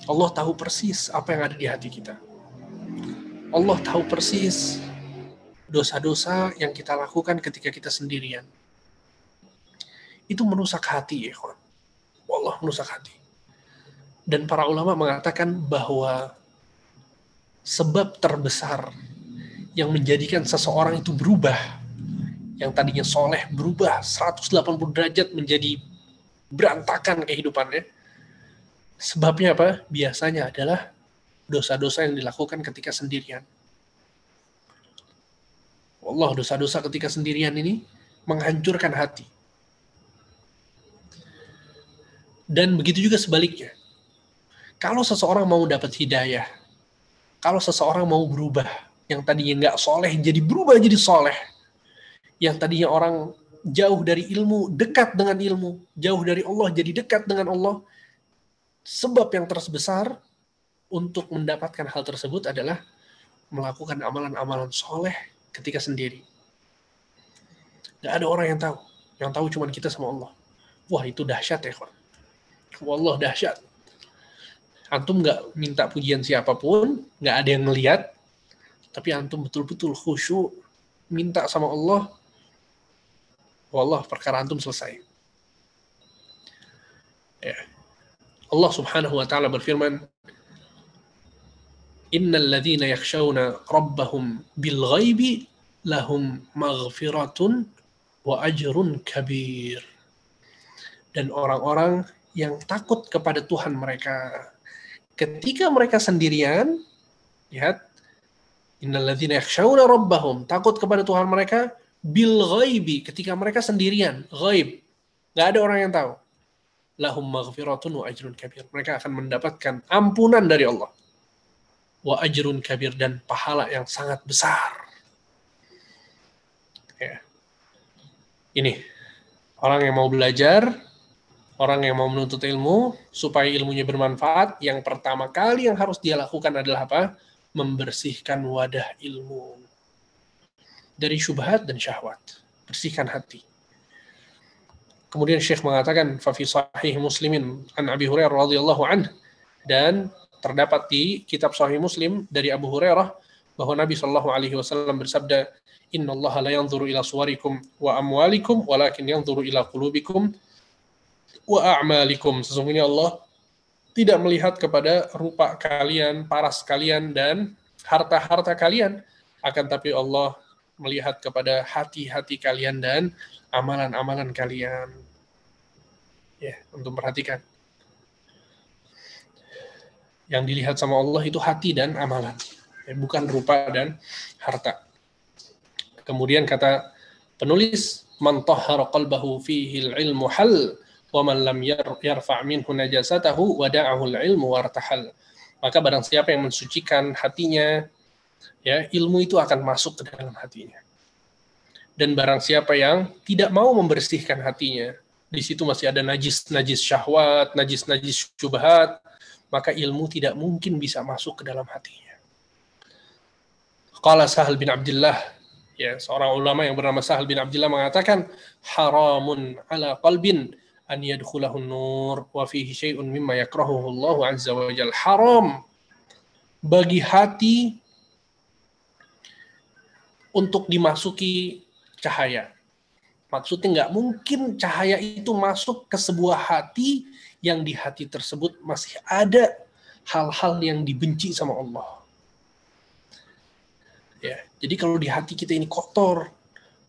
Allah tahu persis apa yang ada di hati kita. Allah tahu persis dosa-dosa yang kita lakukan ketika kita sendirian. Itu merusak hati, ya kawan. Allah merusak hati. Dan para ulama mengatakan bahwa sebab terbesar yang menjadikan seseorang itu berubah, yang tadinya soleh berubah 180 derajat menjadi berantakan kehidupannya, sebabnya apa? Biasanya adalah dosa-dosa yang dilakukan ketika sendirian. Allah, dosa-dosa ketika sendirian ini menghancurkan hati. Dan begitu juga sebaliknya. Kalau seseorang mau dapat hidayah, kalau seseorang mau berubah, yang tadinya nggak soleh jadi berubah jadi soleh, yang tadinya orang jauh dari ilmu, dekat dengan ilmu, jauh dari Allah jadi dekat dengan Allah, sebab yang terbesar untuk mendapatkan hal tersebut adalah melakukan amalan-amalan soleh ketika sendiri. Nggak ada orang yang tahu cuma kita sama Allah. Wah, itu dahsyat ya kawan. Wallah, dahsyat. Antum nggak minta pujian siapapun, nggak ada yang ngelihat, tapi antum betul-betul khusyuk, minta sama Allah, wallah perkara antum selesai. Ya. Allah Subhanahu wa taala berfirman, Innal ladzina yakhshawna rabbahum bil ghaibi lahum maghfiratun wa ajrun kabir. Dan orang-orang yang takut kepada Tuhan mereka ketika mereka sendirian, lihat, innal ladzina yakhshawna rabbahum, takut kepada Tuhan mereka bil ghaibi, ketika mereka sendirian, ghaib, nggak ada orang yang tahu, lahum maghfiratun wa ajrun kabir, mereka akan mendapatkan ampunan dari Allah, wa ajrun kabir, dan pahala yang sangat besar. Ya. Ini orang yang mau belajar, orang yang mau menuntut ilmu supaya ilmunya bermanfaat, yang pertama kali yang harus dia lakukan adalah apa? Membersihkan wadah ilmu dari syubhat dan syahwat, bersihkan hati. Kemudian Syekh mengatakan, fa fi sahih Muslimin an Abi Hurairah radhiyallahu anhu, dan terdapat di kitab Sahih Muslim dari Abu Hurairah bahwa Nabi sallallahu alaihi wasallam bersabda, "Innallaha la yanzuru ila suwarikum wa amwalikum, walakin yanzuru ila qulubikum wa a'malikum." Sesungguhnya Allah tidak melihat kepada rupa kalian, paras kalian, dan harta-harta kalian, akan tapi Allah melihat kepada hati-hati kalian dan amalan-amalan kalian. Ya, untuk perhatikan. Yang dilihat sama Allah itu hati dan amalan, ya, bukan rupa dan harta. Kemudian kata penulis, man tahhara qalbahu fihi al-ilmu hal, wa man lam yarfa' minhu najasatahu wada'ahu al-ilmu wartahal. Maka barang siapa yang mensucikan hatinya, ya, ilmu itu akan masuk ke dalam hatinya. Dan barang siapa yang tidak mau membersihkan hatinya, di situ masih ada najis-najis syahwat, najis-najis syubhat, maka ilmu tidak mungkin bisa masuk ke dalam hatinya. Qala Sahal bin Abdullah, ya, seorang ulama yang bernama Sahal bin Abdullah mengatakan, haramun ala qalbin an yadkhulahu nur wa fihi syai'un mimma yakrahuhu Allah azza wa jalla. Haram bagi hati untuk dimasuki cahaya. Maksudnya nggak mungkin cahaya itu masuk ke sebuah hati yang di hati tersebut masih ada hal-hal yang dibenci sama Allah. Ya, jadi kalau di hati kita ini kotor,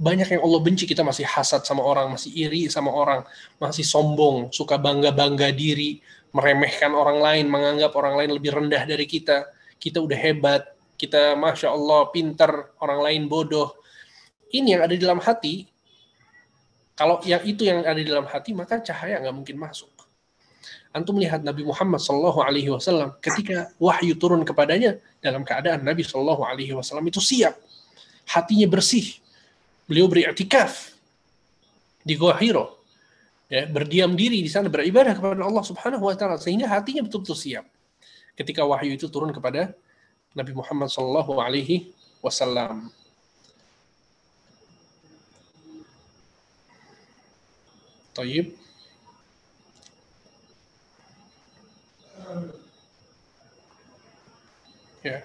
banyak yang Allah benci, kita masih hasad sama orang, masih iri sama orang, masih sombong, suka bangga-bangga diri, meremehkan orang lain, menganggap orang lain lebih rendah dari kita udah hebat, kita Masya Allah pintar, orang lain bodoh. Ini yang ada di dalam hati. Kalau yang itu yang ada di dalam hati, maka cahaya nggak mungkin masuk. Antum lihat Nabi Muhammad SAW ketika wahyu turun kepadanya dalam keadaan Nabi SAW itu siap, hatinya bersih. Beliau beriktikaf di Gua Hiro, ya, berdiam diri di sana beribadah kepada Allah Subhanahu wa taala sehingga hatinya betul-betul siap ketika wahyu itu turun kepada Nabi Muhammad SAW. Taib. Ya.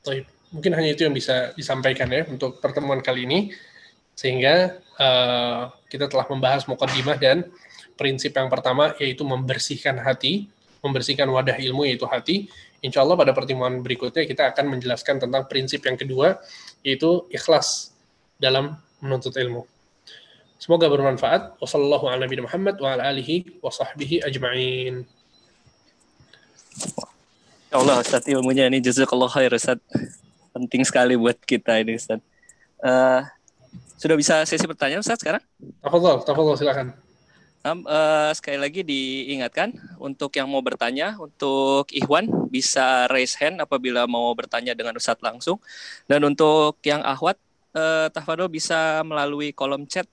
Taib. Mungkin hanya itu yang bisa disampaikan ya untuk pertemuan kali ini, sehingga kita telah membahas muqaddimah dan prinsip yang pertama, yaitu membersihkan hati, membersihkan wadah ilmu, yaitu hati. Insya Allah pada pertemuan berikutnya kita akan menjelaskan tentang prinsip yang kedua, yaitu ikhlas dalam menuntut ilmu. Semoga bermanfaat. Wassallallahu ala nabiyina Muhammad wa ala alihi wa sahbihi ajma'in. Ya Allah, Ustaz, ilmunya ini jazakallah khair, Ustaz. Penting sekali buat kita ini, Ustaz. Sudah bisa sesi pertanyaan, Ustaz, sekarang? Tafadhol, silakan. Sekali lagi diingatkan, untuk yang mau bertanya, untuk Ikhwan, bisa raise hand apabila mau bertanya dengan Ustaz langsung. Dan untuk yang Akhwat, tafadhol bisa melalui kolom chat.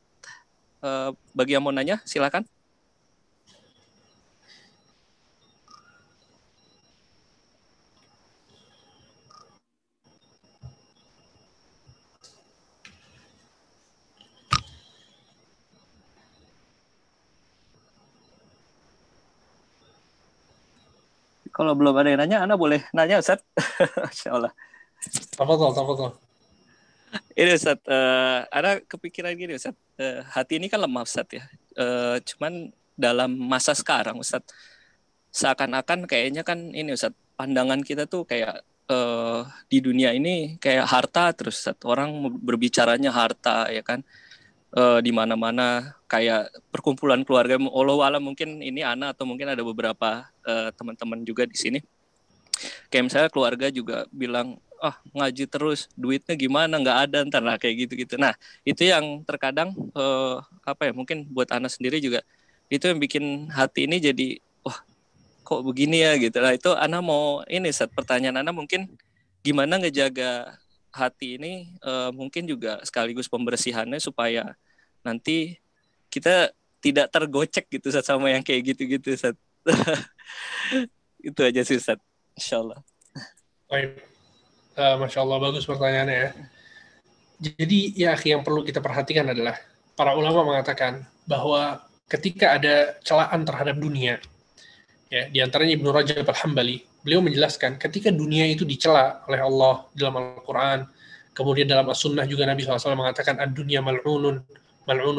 Bagi yang mau nanya, silakan. Kalau belum ada yang nanya, Ana boleh nanya, Ustaz? Insya Allah. Tafadhol. Ini Ustaz, ada kepikiran gini Ustaz, hati ini kan lemah Ustaz ya, cuman dalam masa sekarang Ustaz, seakan-akan kayaknya kan ini Ustaz, pandangan kita tuh kayak di dunia ini kayak harta terus Ustaz, orang berbicaranya harta ya kan, di mana-mana kayak perkumpulan keluarga, Allahu a'lam mungkin ini Ana atau mungkin ada beberapa teman-teman juga di sini, kayak misalnya keluarga juga bilang, ngaji terus, duitnya gimana, nggak ada ntar lah kayak gitu-gitu. Nah, itu yang terkadang mungkin buat Ana sendiri juga itu yang bikin hati ini jadi wah kok begini ya gitu. Nah, itu Ana mau ini pertanyaan Ana mungkin gimana ngejaga hati ini, mungkin juga sekaligus pembersihannya supaya nanti kita tidak tergocek gitu sama yang kayak gitu-gitu Ustaz. Itu aja sih Ustaz, insyaallah. Baik. Masya Allah, bagus pertanyaannya ya. Jadi ya yang perlu kita perhatikan adalah para ulama mengatakan bahwa ketika ada celaan terhadap dunia, ya, di antaranya Ibnu Rajab Al-Hambali, beliau menjelaskan ketika dunia itu dicela oleh Allah dalam Al-Quran, kemudian dalam As-Sunnah juga Nabi SAW mengatakan ad-dunya mal'unun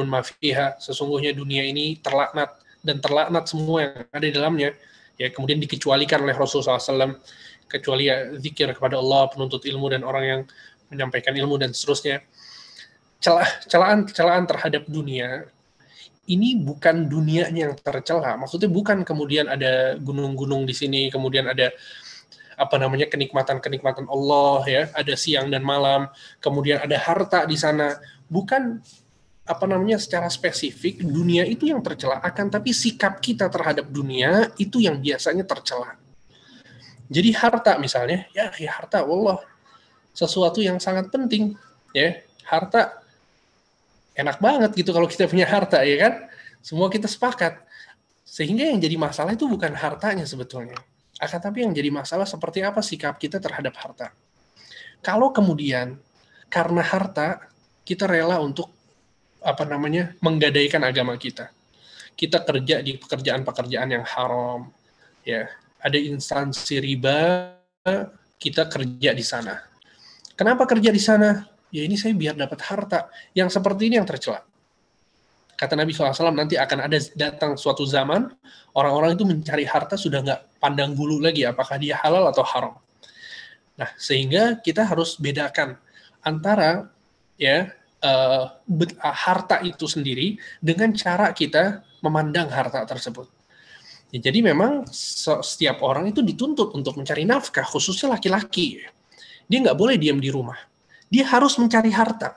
ma fiha, sesungguhnya dunia ini terlaknat dan terlaknat semua yang ada di dalamnya, ya, kemudian dikecualikan oleh Rasulullah SAW, kecuali ya zikir kepada Allah, penuntut ilmu dan orang yang menyampaikan ilmu dan seterusnya. Celaan terhadap dunia ini bukan dunianya yang tercela. Maksudnya bukan kemudian ada gunung-gunung di sini, kemudian ada kenikmatan-kenikmatan Allah ya, ada siang dan malam, kemudian ada harta di sana. Bukan secara spesifik dunia itu yang tercela, akan tapi sikap kita terhadap dunia itu yang biasanya tercela. Jadi harta misalnya, ya harta Allah sesuatu yang sangat penting, ya. Harta enak banget gitu kalau kita punya harta, ya kan? Semua kita sepakat. Sehingga yang jadi masalah itu bukan hartanya sebetulnya. Akan tapi yang jadi masalah seperti apa sikap kita terhadap harta. Kalau kemudian karena harta kita rela untuk menggadaikan agama kita. Kita kerja di pekerjaan-pekerjaan yang haram, ya. Ada instansi riba, kita kerja di sana. Kenapa kerja di sana? Ya ini saya biar dapat harta. Yang seperti ini yang tercela. Kata Nabi SAW, nanti akan ada datang suatu zaman, orang-orang itu mencari harta sudah nggak pandang bulu lagi, apakah dia halal atau haram. Nah, sehingga kita harus bedakan antara harta itu sendiri dengan cara kita memandang harta tersebut. Ya, jadi memang setiap orang itu dituntut untuk mencari nafkah, khususnya laki-laki. Dia nggak boleh diam di rumah. Dia harus mencari harta.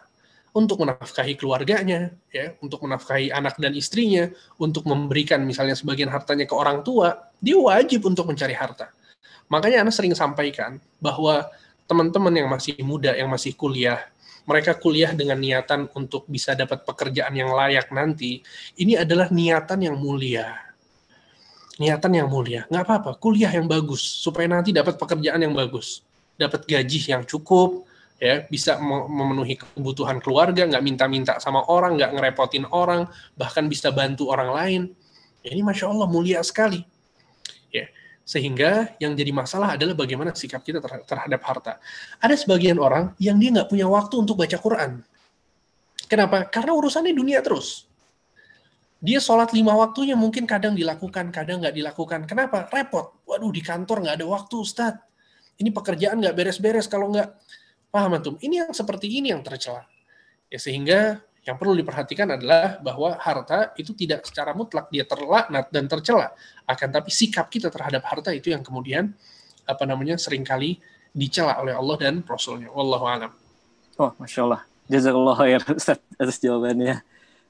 untuk menafkahi keluarganya, ya, untuk menafkahi anak dan istrinya, untuk memberikan misalnya sebagian hartanya ke orang tua, dia wajib untuk mencari harta. Makanya Ana sering sampaikan bahwa teman-teman yang masih muda, yang masih kuliah, mereka kuliah dengan niatan untuk bisa dapat pekerjaan yang layak nanti, ini adalah niatan yang mulia. Niatan yang mulia. Nggak apa-apa, kuliah yang bagus, supaya nanti dapat pekerjaan yang bagus. Dapat gaji yang cukup, ya, bisa memenuhi kebutuhan keluarga, nggak minta-minta sama orang, nggak ngerepotin orang, bahkan bisa bantu orang lain. Ya, ini Masya Allah mulia sekali. Ya, sehingga yang jadi masalah adalah bagaimana sikap kita terhadap harta. Ada sebagian orang yang dia nggak punya waktu untuk baca Quran. Kenapa? Karena urusannya dunia terus. Dia sholat 5 waktunya mungkin kadang dilakukan, kadang nggak dilakukan. Kenapa? Repot. Waduh, di kantor nggak ada waktu, Ustadz. Ini pekerjaan nggak beres-beres kalau nggak. Paham, antum? Ini yang seperti ini yang tercela. Ya, sehingga yang perlu diperhatikan adalah bahwa harta itu tidak secara mutlak dia terlaknat dan tercela. Akan tapi sikap kita terhadap harta itu yang kemudian seringkali dicela oleh Allah dan Rasulnya. Wallahu a'lam. Oh, Masya Allah. Jazakallah khair Ustaz atas jawabannya.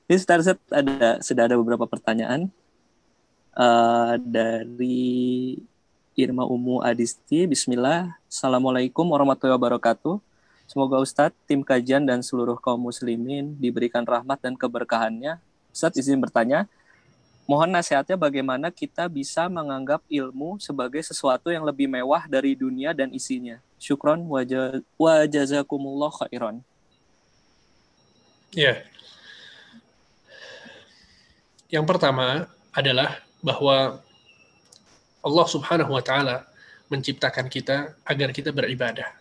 Ini Ustaz sudah ada beberapa pertanyaan dari Irma Umu Adisti. Bismillah. Assalamualaikum warahmatullahi wabarakatuh. Semoga Ustadz, tim kajian dan seluruh kaum muslimin diberikan rahmat dan keberkahannya. Ustadz izin bertanya, mohon nasihatnya bagaimana kita bisa menganggap ilmu sebagai sesuatu yang lebih mewah dari dunia dan isinya. Syukron wa jazakumullah khairan. Ya. Yang pertama adalah bahwa Allah Subhanahu wa taala menciptakan kita agar kita beribadah.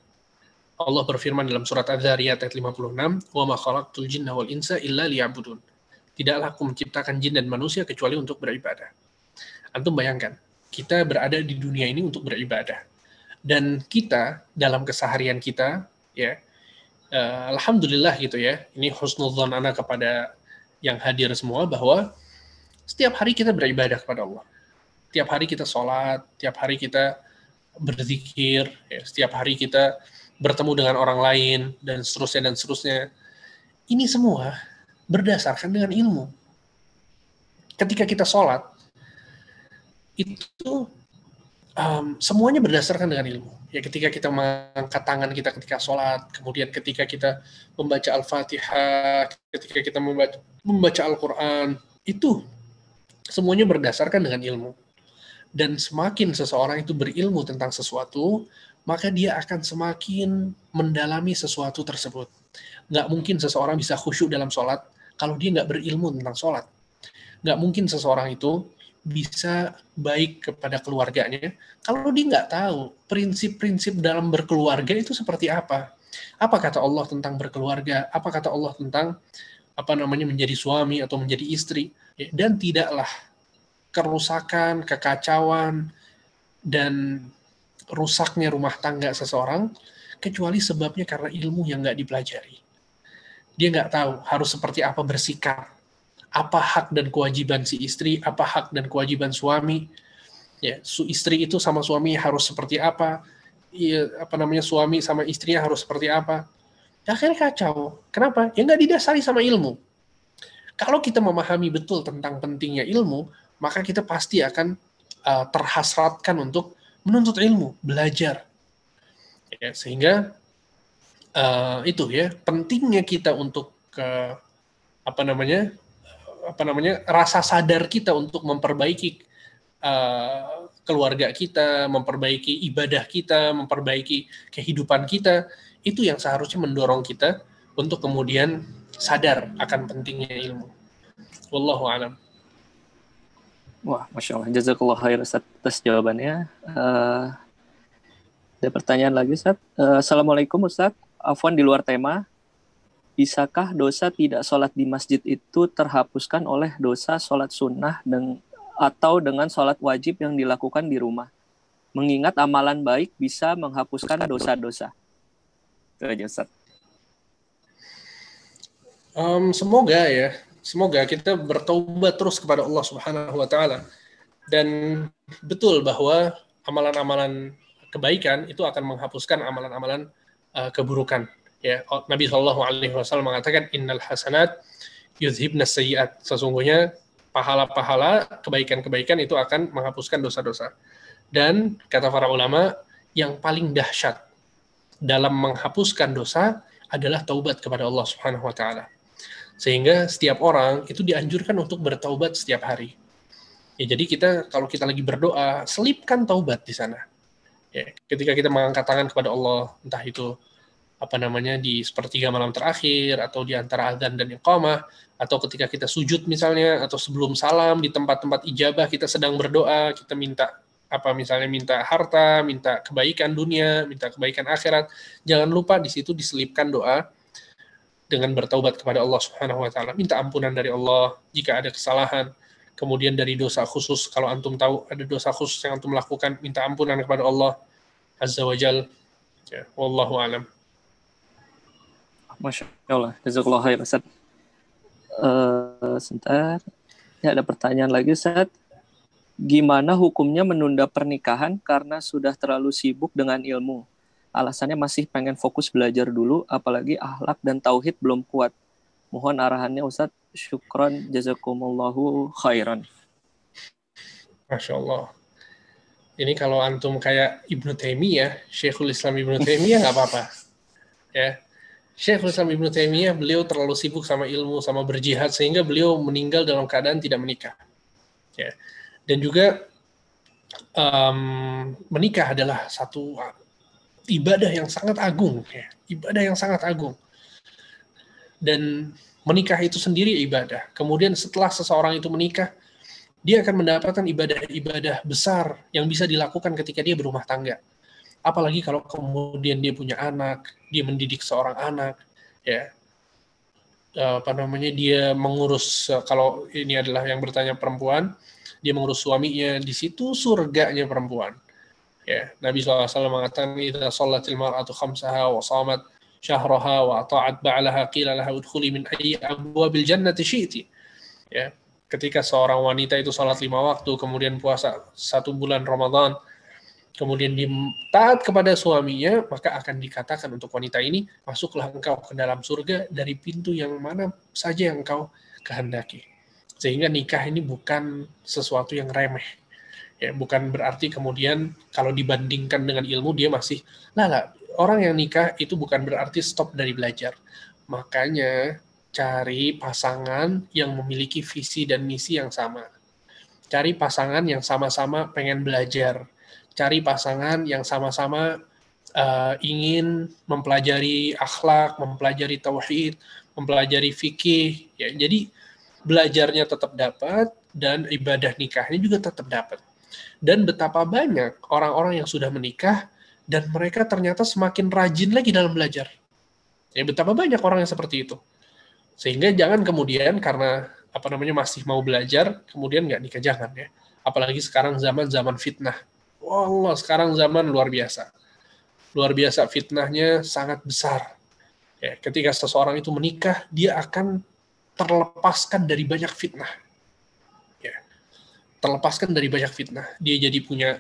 Allah berfirman dalam surat Az-Zariyat ayat 56, "Wa ma khalaqtul jinna wal insa illa liya'budun." Tidaklah aku menciptakan jin dan manusia kecuali untuk beribadah. Antum bayangkan, kita berada di dunia ini untuk beribadah. Dan kita dalam keseharian kita, ya, alhamdulillah gitu ya. Ini husnudzon ana kepada yang hadir semua bahwa setiap hari kita beribadah kepada Allah. Tiap hari kita sholat, tiap hari kita berzikir, ya, setiap hari kita bertemu dengan orang lain, dan seterusnya, dan seterusnya. Ini semua berdasarkan dengan ilmu. Ketika kita sholat, itu semuanya berdasarkan dengan ilmu. Ya, ketika kita mengangkat tangan kita ketika sholat, kemudian ketika kita membaca Al-Fatihah, ketika kita membaca Al-Quran, itu semuanya berdasarkan dengan ilmu. Dan semakin seseorang itu berilmu tentang sesuatu, maka dia akan semakin mendalami sesuatu tersebut. Nggak mungkin seseorang bisa khusyuk dalam sholat kalau dia nggak berilmu tentang sholat. Nggak mungkin seseorang itu bisa baik kepada keluarganya kalau dia nggak tahu prinsip-prinsip dalam berkeluarga itu seperti apa. Apa kata Allah tentang berkeluarga? Apa kata Allah tentang menjadi suami atau menjadi istri? Dan tidaklah kerusakan, kekacauan, dan rusaknya rumah tangga seseorang kecuali sebabnya karena ilmu yang nggak dipelajari. Dia nggak tahu harus seperti apa bersikap, apa hak dan kewajiban si istri, apa hak dan kewajiban suami. Ya, istri itu sama suami harus seperti apa, suami sama istrinya harus seperti apa. Akhirnya kacau. Kenapa? Ya nggak didasari sama ilmu. Kalau kita memahami betul tentang pentingnya ilmu, maka kita pasti akan terhasratkan untuk menuntut ilmu, belajar. Ya, sehingga itu ya pentingnya kita untuk rasa sadar kita untuk memperbaiki keluarga kita, memperbaiki ibadah kita, memperbaiki kehidupan kita, itu yang seharusnya mendorong kita untuk kemudian sadar akan pentingnya ilmu. Wallahu a'lam. Wah, Masya Allah. Jazakallah khair Ustaz atas jawabannya. Ada pertanyaan lagi Ustaz. Assalamualaikum Ustaz. Afwan di luar tema. Bisakah dosa tidak sholat di masjid itu terhapuskan oleh dosa sholat sunnah atau dengan sholat wajib yang dilakukan di rumah? Mengingat amalan baik bisa menghapuskan dosa-dosa. Itu aja Ustaz. Semoga ya. Semoga kita bertaubat terus kepada Allah Subhanahu wa taala. Dan betul bahwa amalan-amalan kebaikan itu akan menghapuskan amalan-amalan keburukan. Ya, Nabi Shallallahu Alaihi Wasallam mengatakan innal hasanat yudhibna sayyiat. Sesungguhnya pahala-pahala kebaikan-kebaikan itu akan menghapuskan dosa-dosa. Dan kata para ulama, yang paling dahsyat dalam menghapuskan dosa adalah taubat kepada Allah Subhanahu wa taala. Sehingga setiap orang itu dianjurkan untuk bertaubat setiap hari. Ya, jadi kalau kita lagi berdoa, selipkan taubat di sana. Ya, ketika kita mengangkat tangan kepada Allah, entah itu di sepertiga malam terakhir, atau di antara adzan dan iqamah, atau ketika kita sujud misalnya, atau sebelum salam di tempat-tempat ijabah kita sedang berdoa, kita minta minta harta, minta kebaikan dunia, minta kebaikan akhirat, jangan lupa di situ diselipkan doa dengan bertaubat kepada Allah Subhanahu wa taala, minta ampunan dari Allah jika ada kesalahan, kemudian dari dosa khusus, kalau antum tahu ada dosa khusus yang antum lakukan, minta ampunan kepada Allah Azza wa Jal. Ya, wallahu alam. Masya Allah, jazakallah khair Ustaz. Sebentar, ini ada pertanyaan lagi Ustaz. Gimana hukumnya menunda pernikahan karena sudah terlalu sibuk dengan ilmu? Alasannya masih pengen fokus belajar dulu, apalagi akhlak dan tauhid belum kuat. Mohon arahannya Ustaz. Syukran, jazakumullahu khairan. Masya Allah. Ini kalau antum kayak Ibnu Taimiyah, Syekhul Islam Ibnu Taimiyah nggak apa-apa. Ya. Syekhul Islam Ibnu Taimiyah, beliau terlalu sibuk sama ilmu, sama berjihad, sehingga beliau meninggal dalam keadaan tidak menikah. Ya. Dan juga menikah adalah satu ibadah yang sangat agung. Ya. Ibadah yang sangat agung. Dan menikah itu sendiri ibadah. Kemudian setelah seseorang itu menikah, dia akan mendapatkan ibadah-ibadah besar yang bisa dilakukan ketika dia berumah tangga. Apalagi kalau kemudian dia punya anak, dia mendidik seorang anak, ya, dia mengurus, kalau ini adalah yang bertanya perempuan, dia mengurus suaminya, di situ surganya perempuan. Ya, Nabi SAW mengatakan, "Idza shallatil mar'atu khamsaha wa shamat syahraha wa ata'at ba'laha qila laha udkhuli min ayyi abwabil jannati syi'ti." Ya, ketika seorang wanita itu salat 5 waktu, kemudian puasa 1 bulan Ramadan, kemudian dia taat kepada suaminya, maka akan dikatakan untuk wanita ini, masuklah engkau ke dalam surga dari pintu yang mana saja yang engkau kehendaki. Sehingga nikah ini bukan sesuatu yang remeh. Ya, bukan berarti kemudian kalau dibandingkan dengan ilmu dia masih, orang yang nikah itu bukan berarti stop dari belajar. Makanya cari pasangan yang memiliki visi dan misi yang sama. Cari pasangan yang sama-sama pengen belajar. Cari pasangan yang sama-sama ingin mempelajari akhlak, mempelajari tauhid, mempelajari fikih. Ya, jadi belajarnya tetap dapat dan ibadah nikahnya juga tetap dapat. Dan betapa banyak orang-orang yang sudah menikah dan mereka ternyata semakin rajin lagi dalam belajar. Ya, betapa banyak orang yang seperti itu. Sehingga jangan kemudian karena masih mau belajar, kemudian nggak nikah, jangan ya. Apalagi sekarang zaman fitnah. Wallah, sekarang zaman luar biasa. Luar biasa, fitnahnya sangat besar. Ya, ketika seseorang itu menikah, dia akan terlepaskan dari banyak fitnah. Ya, terlepaskan dari banyak fitnah. Dia jadi punya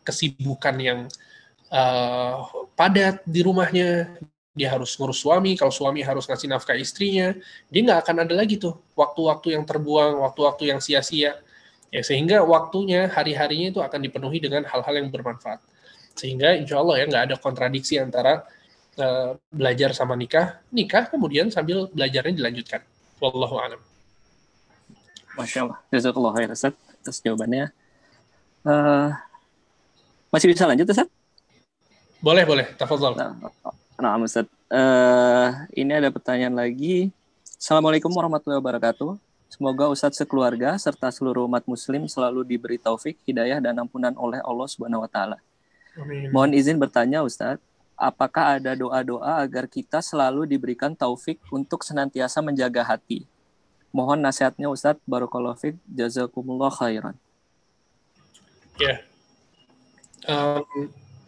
kesibukan yang padat di rumahnya. Dia harus ngurus suami, kalau suami harus ngasih nafkah istrinya, dia nggak akan ada lagi tuh waktu-waktu yang terbuang, waktu-waktu yang sia-sia. Ya, sehingga waktunya, hari-harinya itu akan dipenuhi dengan hal-hal yang bermanfaat. Sehingga insya Allah ya nggak ada kontradiksi antara belajar sama nikah kemudian sambil belajarnya dilanjutkan. Wallahu a'lam. Masya Allah, jazakallah khair Ustaz atas jawabannya. Masih bisa lanjut Ustaz? Boleh, tafadhol. Nah, Ustaz, ini ada pertanyaan lagi. Assalamualaikum warahmatullahi wabarakatuh. Semoga Ustadz sekeluarga serta seluruh umat muslim selalu diberi taufik, hidayah, dan ampunan oleh Allah Subhanahu wa Ta'ala. Mohon izin bertanya Ustadz, apakah ada doa-doa agar kita selalu diberikan taufik untuk senantiasa menjaga hati? Mohon nasihatnya Ustadz, barakallahu fiik, jazakumullah khairan. Ya.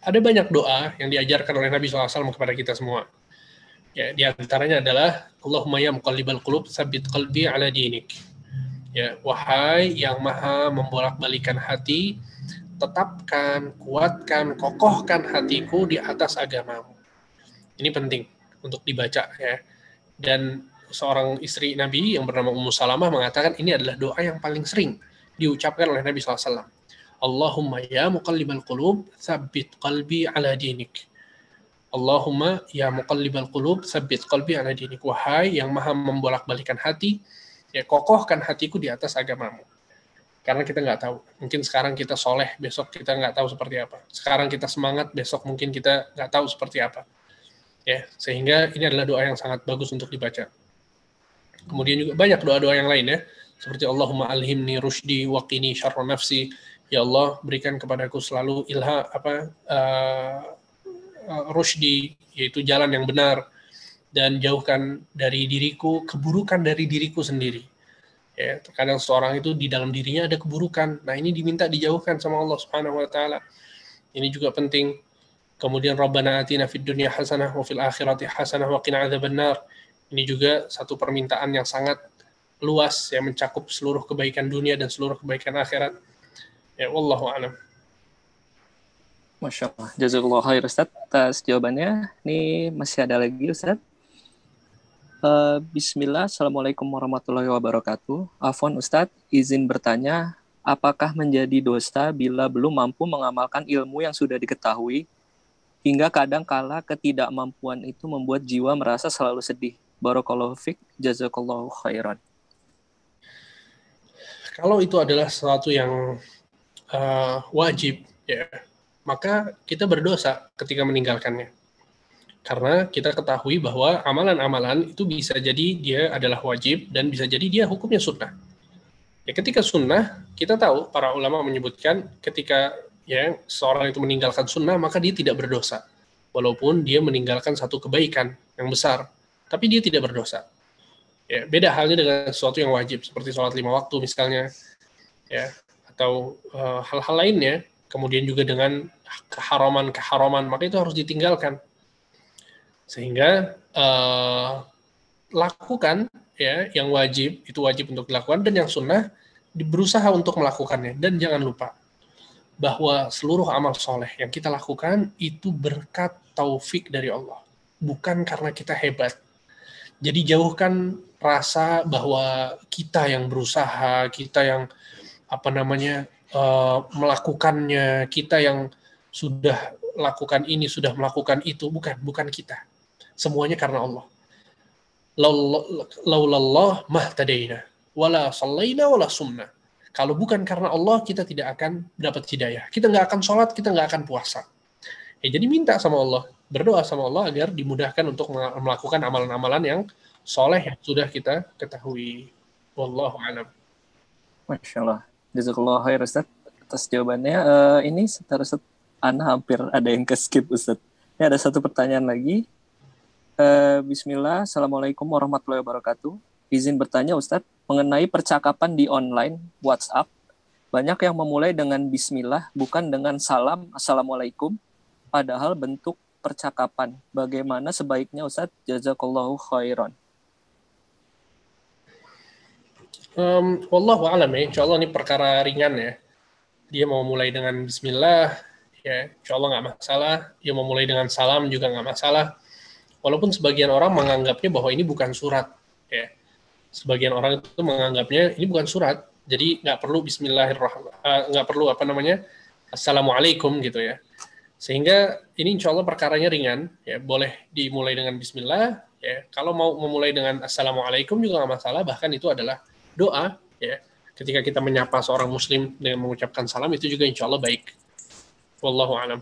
Ada banyak doa yang diajarkan oleh Nabi SAW kepada kita semua. Ya, di antaranya adalah Allahumma ya muqallibal qulub tsabbit qalbi ala dinik. Ya, wahai yang maha membolak-balikan hati, tetapkan, kuatkan, kokohkan hatiku di atas agamamu. Ini penting untuk dibaca ya. Dan seorang istri Nabi yang bernama Ummu Salamah mengatakan ini adalah doa yang paling sering diucapkan oleh Nabi SAW. Allahumma ya muqallibal qulub, tsabbit qalbi ala dinik. Allahumma ya muqallibal qulub, tsabbit qalbi ala dinik. Wahai yang maha membolak-balikan hati, ya kokohkan hatiku di atas agamamu. Karena kita nggak tahu. Mungkin sekarang kita soleh, besok kita nggak tahu seperti apa. Sekarang kita semangat, besok mungkin kita nggak tahu seperti apa. Ya, sehingga ini adalah doa yang sangat bagus untuk dibaca. Kemudian juga banyak doa-doa yang lain ya, seperti Allahumma alhimni rusydi waqini syarra nafsi. Ya Allah, berikan kepadaku selalu rusydi, yaitu jalan yang benar, dan jauhkan dari diriku keburukan dari diriku sendiri. Ya, terkadang seorang itu di dalam dirinya ada keburukan. Nah, ini diminta dijauhkan sama Allah Subhanahu wa taala. Ini juga penting. Kemudian Rabbana atina fid dunya hasanah wa fil akhirati hasanah wa qina adzabannar. Ini juga satu permintaan yang sangat luas yang mencakup seluruh kebaikan dunia dan seluruh kebaikan akhirat. Ya, wallahu a'lam. Masya Allah. Jazakallah khair Ustaz atas jawabannya. Ini masih ada lagi Ustaz. Bismillah, Assalamualaikum warahmatullahi wabarakatuh. Afwan Ustadz, izin bertanya, apakah menjadi dosa bila belum mampu mengamalkan ilmu yang sudah diketahui, hingga kadang kala ketidakmampuan itu membuat jiwa merasa selalu sedih? Barakallahu fiq, jazakallahu khairan. Kalau itu adalah sesuatu yang wajib, ya, maka kita berdosa ketika meninggalkannya. Karena kita ketahui bahwa amalan-amalan itu bisa jadi dia adalah wajib dan bisa jadi dia hukumnya sunnah. Ya, ketika sunnah, kita tahu para ulama menyebutkan ketika ya seorang itu meninggalkan sunnah maka dia tidak berdosa, walaupun dia meninggalkan satu kebaikan yang besar, tapi dia tidak berdosa. Ya, beda halnya dengan sesuatu yang wajib seperti sholat 5 waktu misalnya, ya, atau hal-hal lainnya. Kemudian juga dengan keharaman, maka itu harus ditinggalkan. Sehingga lakukan ya yang wajib, itu wajib untuk dilakukan, dan yang sunnah berusaha untuk melakukannya. Dan jangan lupa bahwa seluruh amal soleh yang kita lakukan itu berkat taufik dari Allah, bukan karena kita hebat. Jadi jauhkan rasa bahwa kita yang berusaha, kita yang melakukannya, kita yang sudah lakukan ini, sudah melakukan itu. Bukan kita. Semuanya karena Allah. Laulallah mahtadaina wala sallaina wala sumna. Kalau bukan karena Allah, kita tidak akan dapat hidayah. Kita nggak akan sholat, kita nggak akan puasa. Ya, jadi minta sama Allah, berdoa sama Allah agar dimudahkan untuk melakukan amalan-amalan yang soleh yang sudah kita ketahui. Wallahu a'lam. Masya Allah. Jazakallah khair Ustaz atas jawabannya. Ini setelah Ana hampir ada yang ke-skip Ustaz. Ini ada satu pertanyaan lagi. Bismillah, Assalamualaikum warahmatullahi wabarakatuh. Izin bertanya Ustadz, mengenai percakapan di online WhatsApp, banyak yang memulai dengan Bismillah, bukan dengan salam, Assalamualaikum, padahal bentuk percakapan. Bagaimana sebaiknya Ustadz? Jazakallahu khairan. Wallahu a'lam ya, insya Allah ini perkara ringan ya. Dia mau mulai dengan Bismillah, ya insya Allah nggak masalah. Dia mau mulai dengan salam juga nggak masalah. Walaupun sebagian orang menganggapnya bahwa ini bukan surat, ya. Sebagian orang itu menganggapnya ini bukan surat, jadi nggak perlu Bismillahirrahmanirrahim, nggak perlu Assalamualaikum gitu ya. Sehingga ini insya Allah perkaranya ringan, ya boleh dimulai dengan Bismillah, ya. Kalau mau memulai dengan Assalamualaikum juga nggak masalah, bahkan itu adalah doa, ya. Ketika kita menyapa seorang Muslim dengan mengucapkan salam itu juga insya Allah baik. Wallahu a'lam.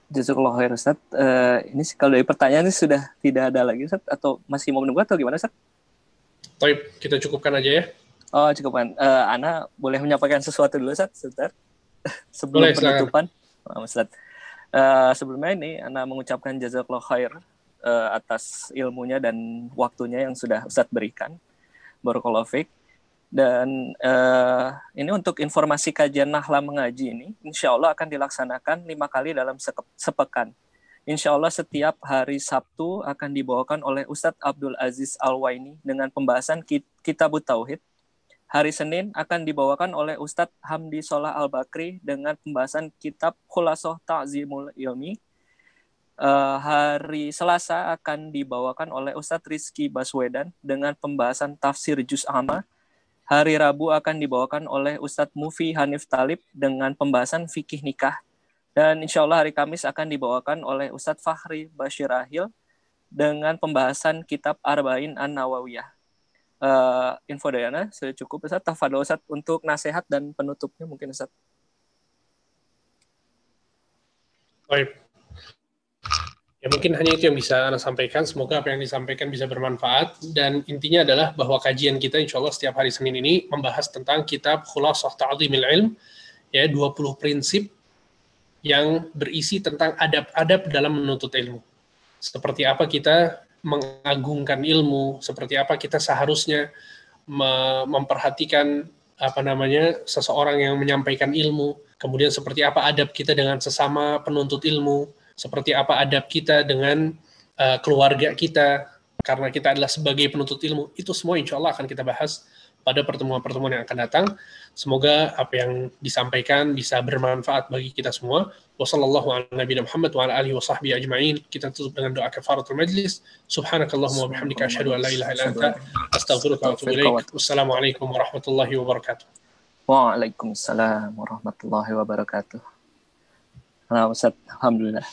Jazakallah khair Ustaz. Ini kalau dari pertanyaan ini sudah tidak ada lagi Ustaz, atau masih mau menunggu atau gimana Ustaz? Baik, kita cukupkan aja ya. Oh, cukupkan. Ana boleh menyampaikan sesuatu dulu Ustaz, sebentar. Sebelum penutupan. Ustaz. Sebelumnya ini Ana mengucapkan jazakallah khair atas ilmunya dan waktunya yang sudah Ustaz berikan. Barakallahu fiik. Dan ini untuk informasi kajian Nahla Mengaji ini, insya Allah akan dilaksanakan 5 kali dalam sepekan. Insya Allah setiap hari Sabtu akan dibawakan oleh Ustadz Abdul Aziz Al-Waini dengan pembahasan Kitabut Tauhid. Hari Senin akan dibawakan oleh Ustadz Hamdi Solah Al-Bakri dengan pembahasan kitab Khulasoh Ta'zimul Ilmi. hari Selasa akan dibawakan oleh Ustadz Rizky Baswedan dengan pembahasan tafsir Juz Amma. Hari Rabu akan dibawakan oleh Ustadz Mufi Hanif Talib dengan pembahasan fikih nikah. Dan insya Allah hari Kamis akan dibawakan oleh Ustadz Fahri Bashir Ahil dengan pembahasan kitab Arba'in An-Nawawiyah. Info dari Ana sudah cukup, Ustadz. Tafadhol Ustadz untuk nasihat dan penutupnya mungkin Ustadz. Baik. Ya mungkin hanya itu yang bisa Anda sampaikan. Semoga apa yang disampaikan bisa bermanfaat. Dan intinya adalah bahwa kajian kita insya Allah setiap hari Senin ini membahas tentang kitab Khulasah Ta'zimil Ilm, ya 20 prinsip yang berisi tentang adab-adab dalam menuntut ilmu. Seperti apa kita mengagungkan ilmu, seperti apa kita seharusnya memperhatikan seseorang yang menyampaikan ilmu, kemudian seperti apa adab kita dengan sesama penuntut ilmu, seperti apa adab kita dengan keluarga kita, karena kita adalah sebagai penuntut ilmu. Itu semua insya Allah akan kita bahas pada pertemuan-pertemuan yang akan datang. Semoga apa yang disampaikan bisa bermanfaat bagi kita semua. Wassallallahu ala nabiyina Muhammad wa ala alihi wa sahbihi ajma'in. Kita tutup dengan doa kafaratul majlis. Subhanakallahumma wa bihamdika asyhadu an la ilaha illa anta astaghfiruka wa atubu ilaik. Wassalamualaikum warahmatullahi wabarakatuh. Waalaikumsalam warahmatullahi wabarakatuh. Nah, Ustaz, alhamdulillah.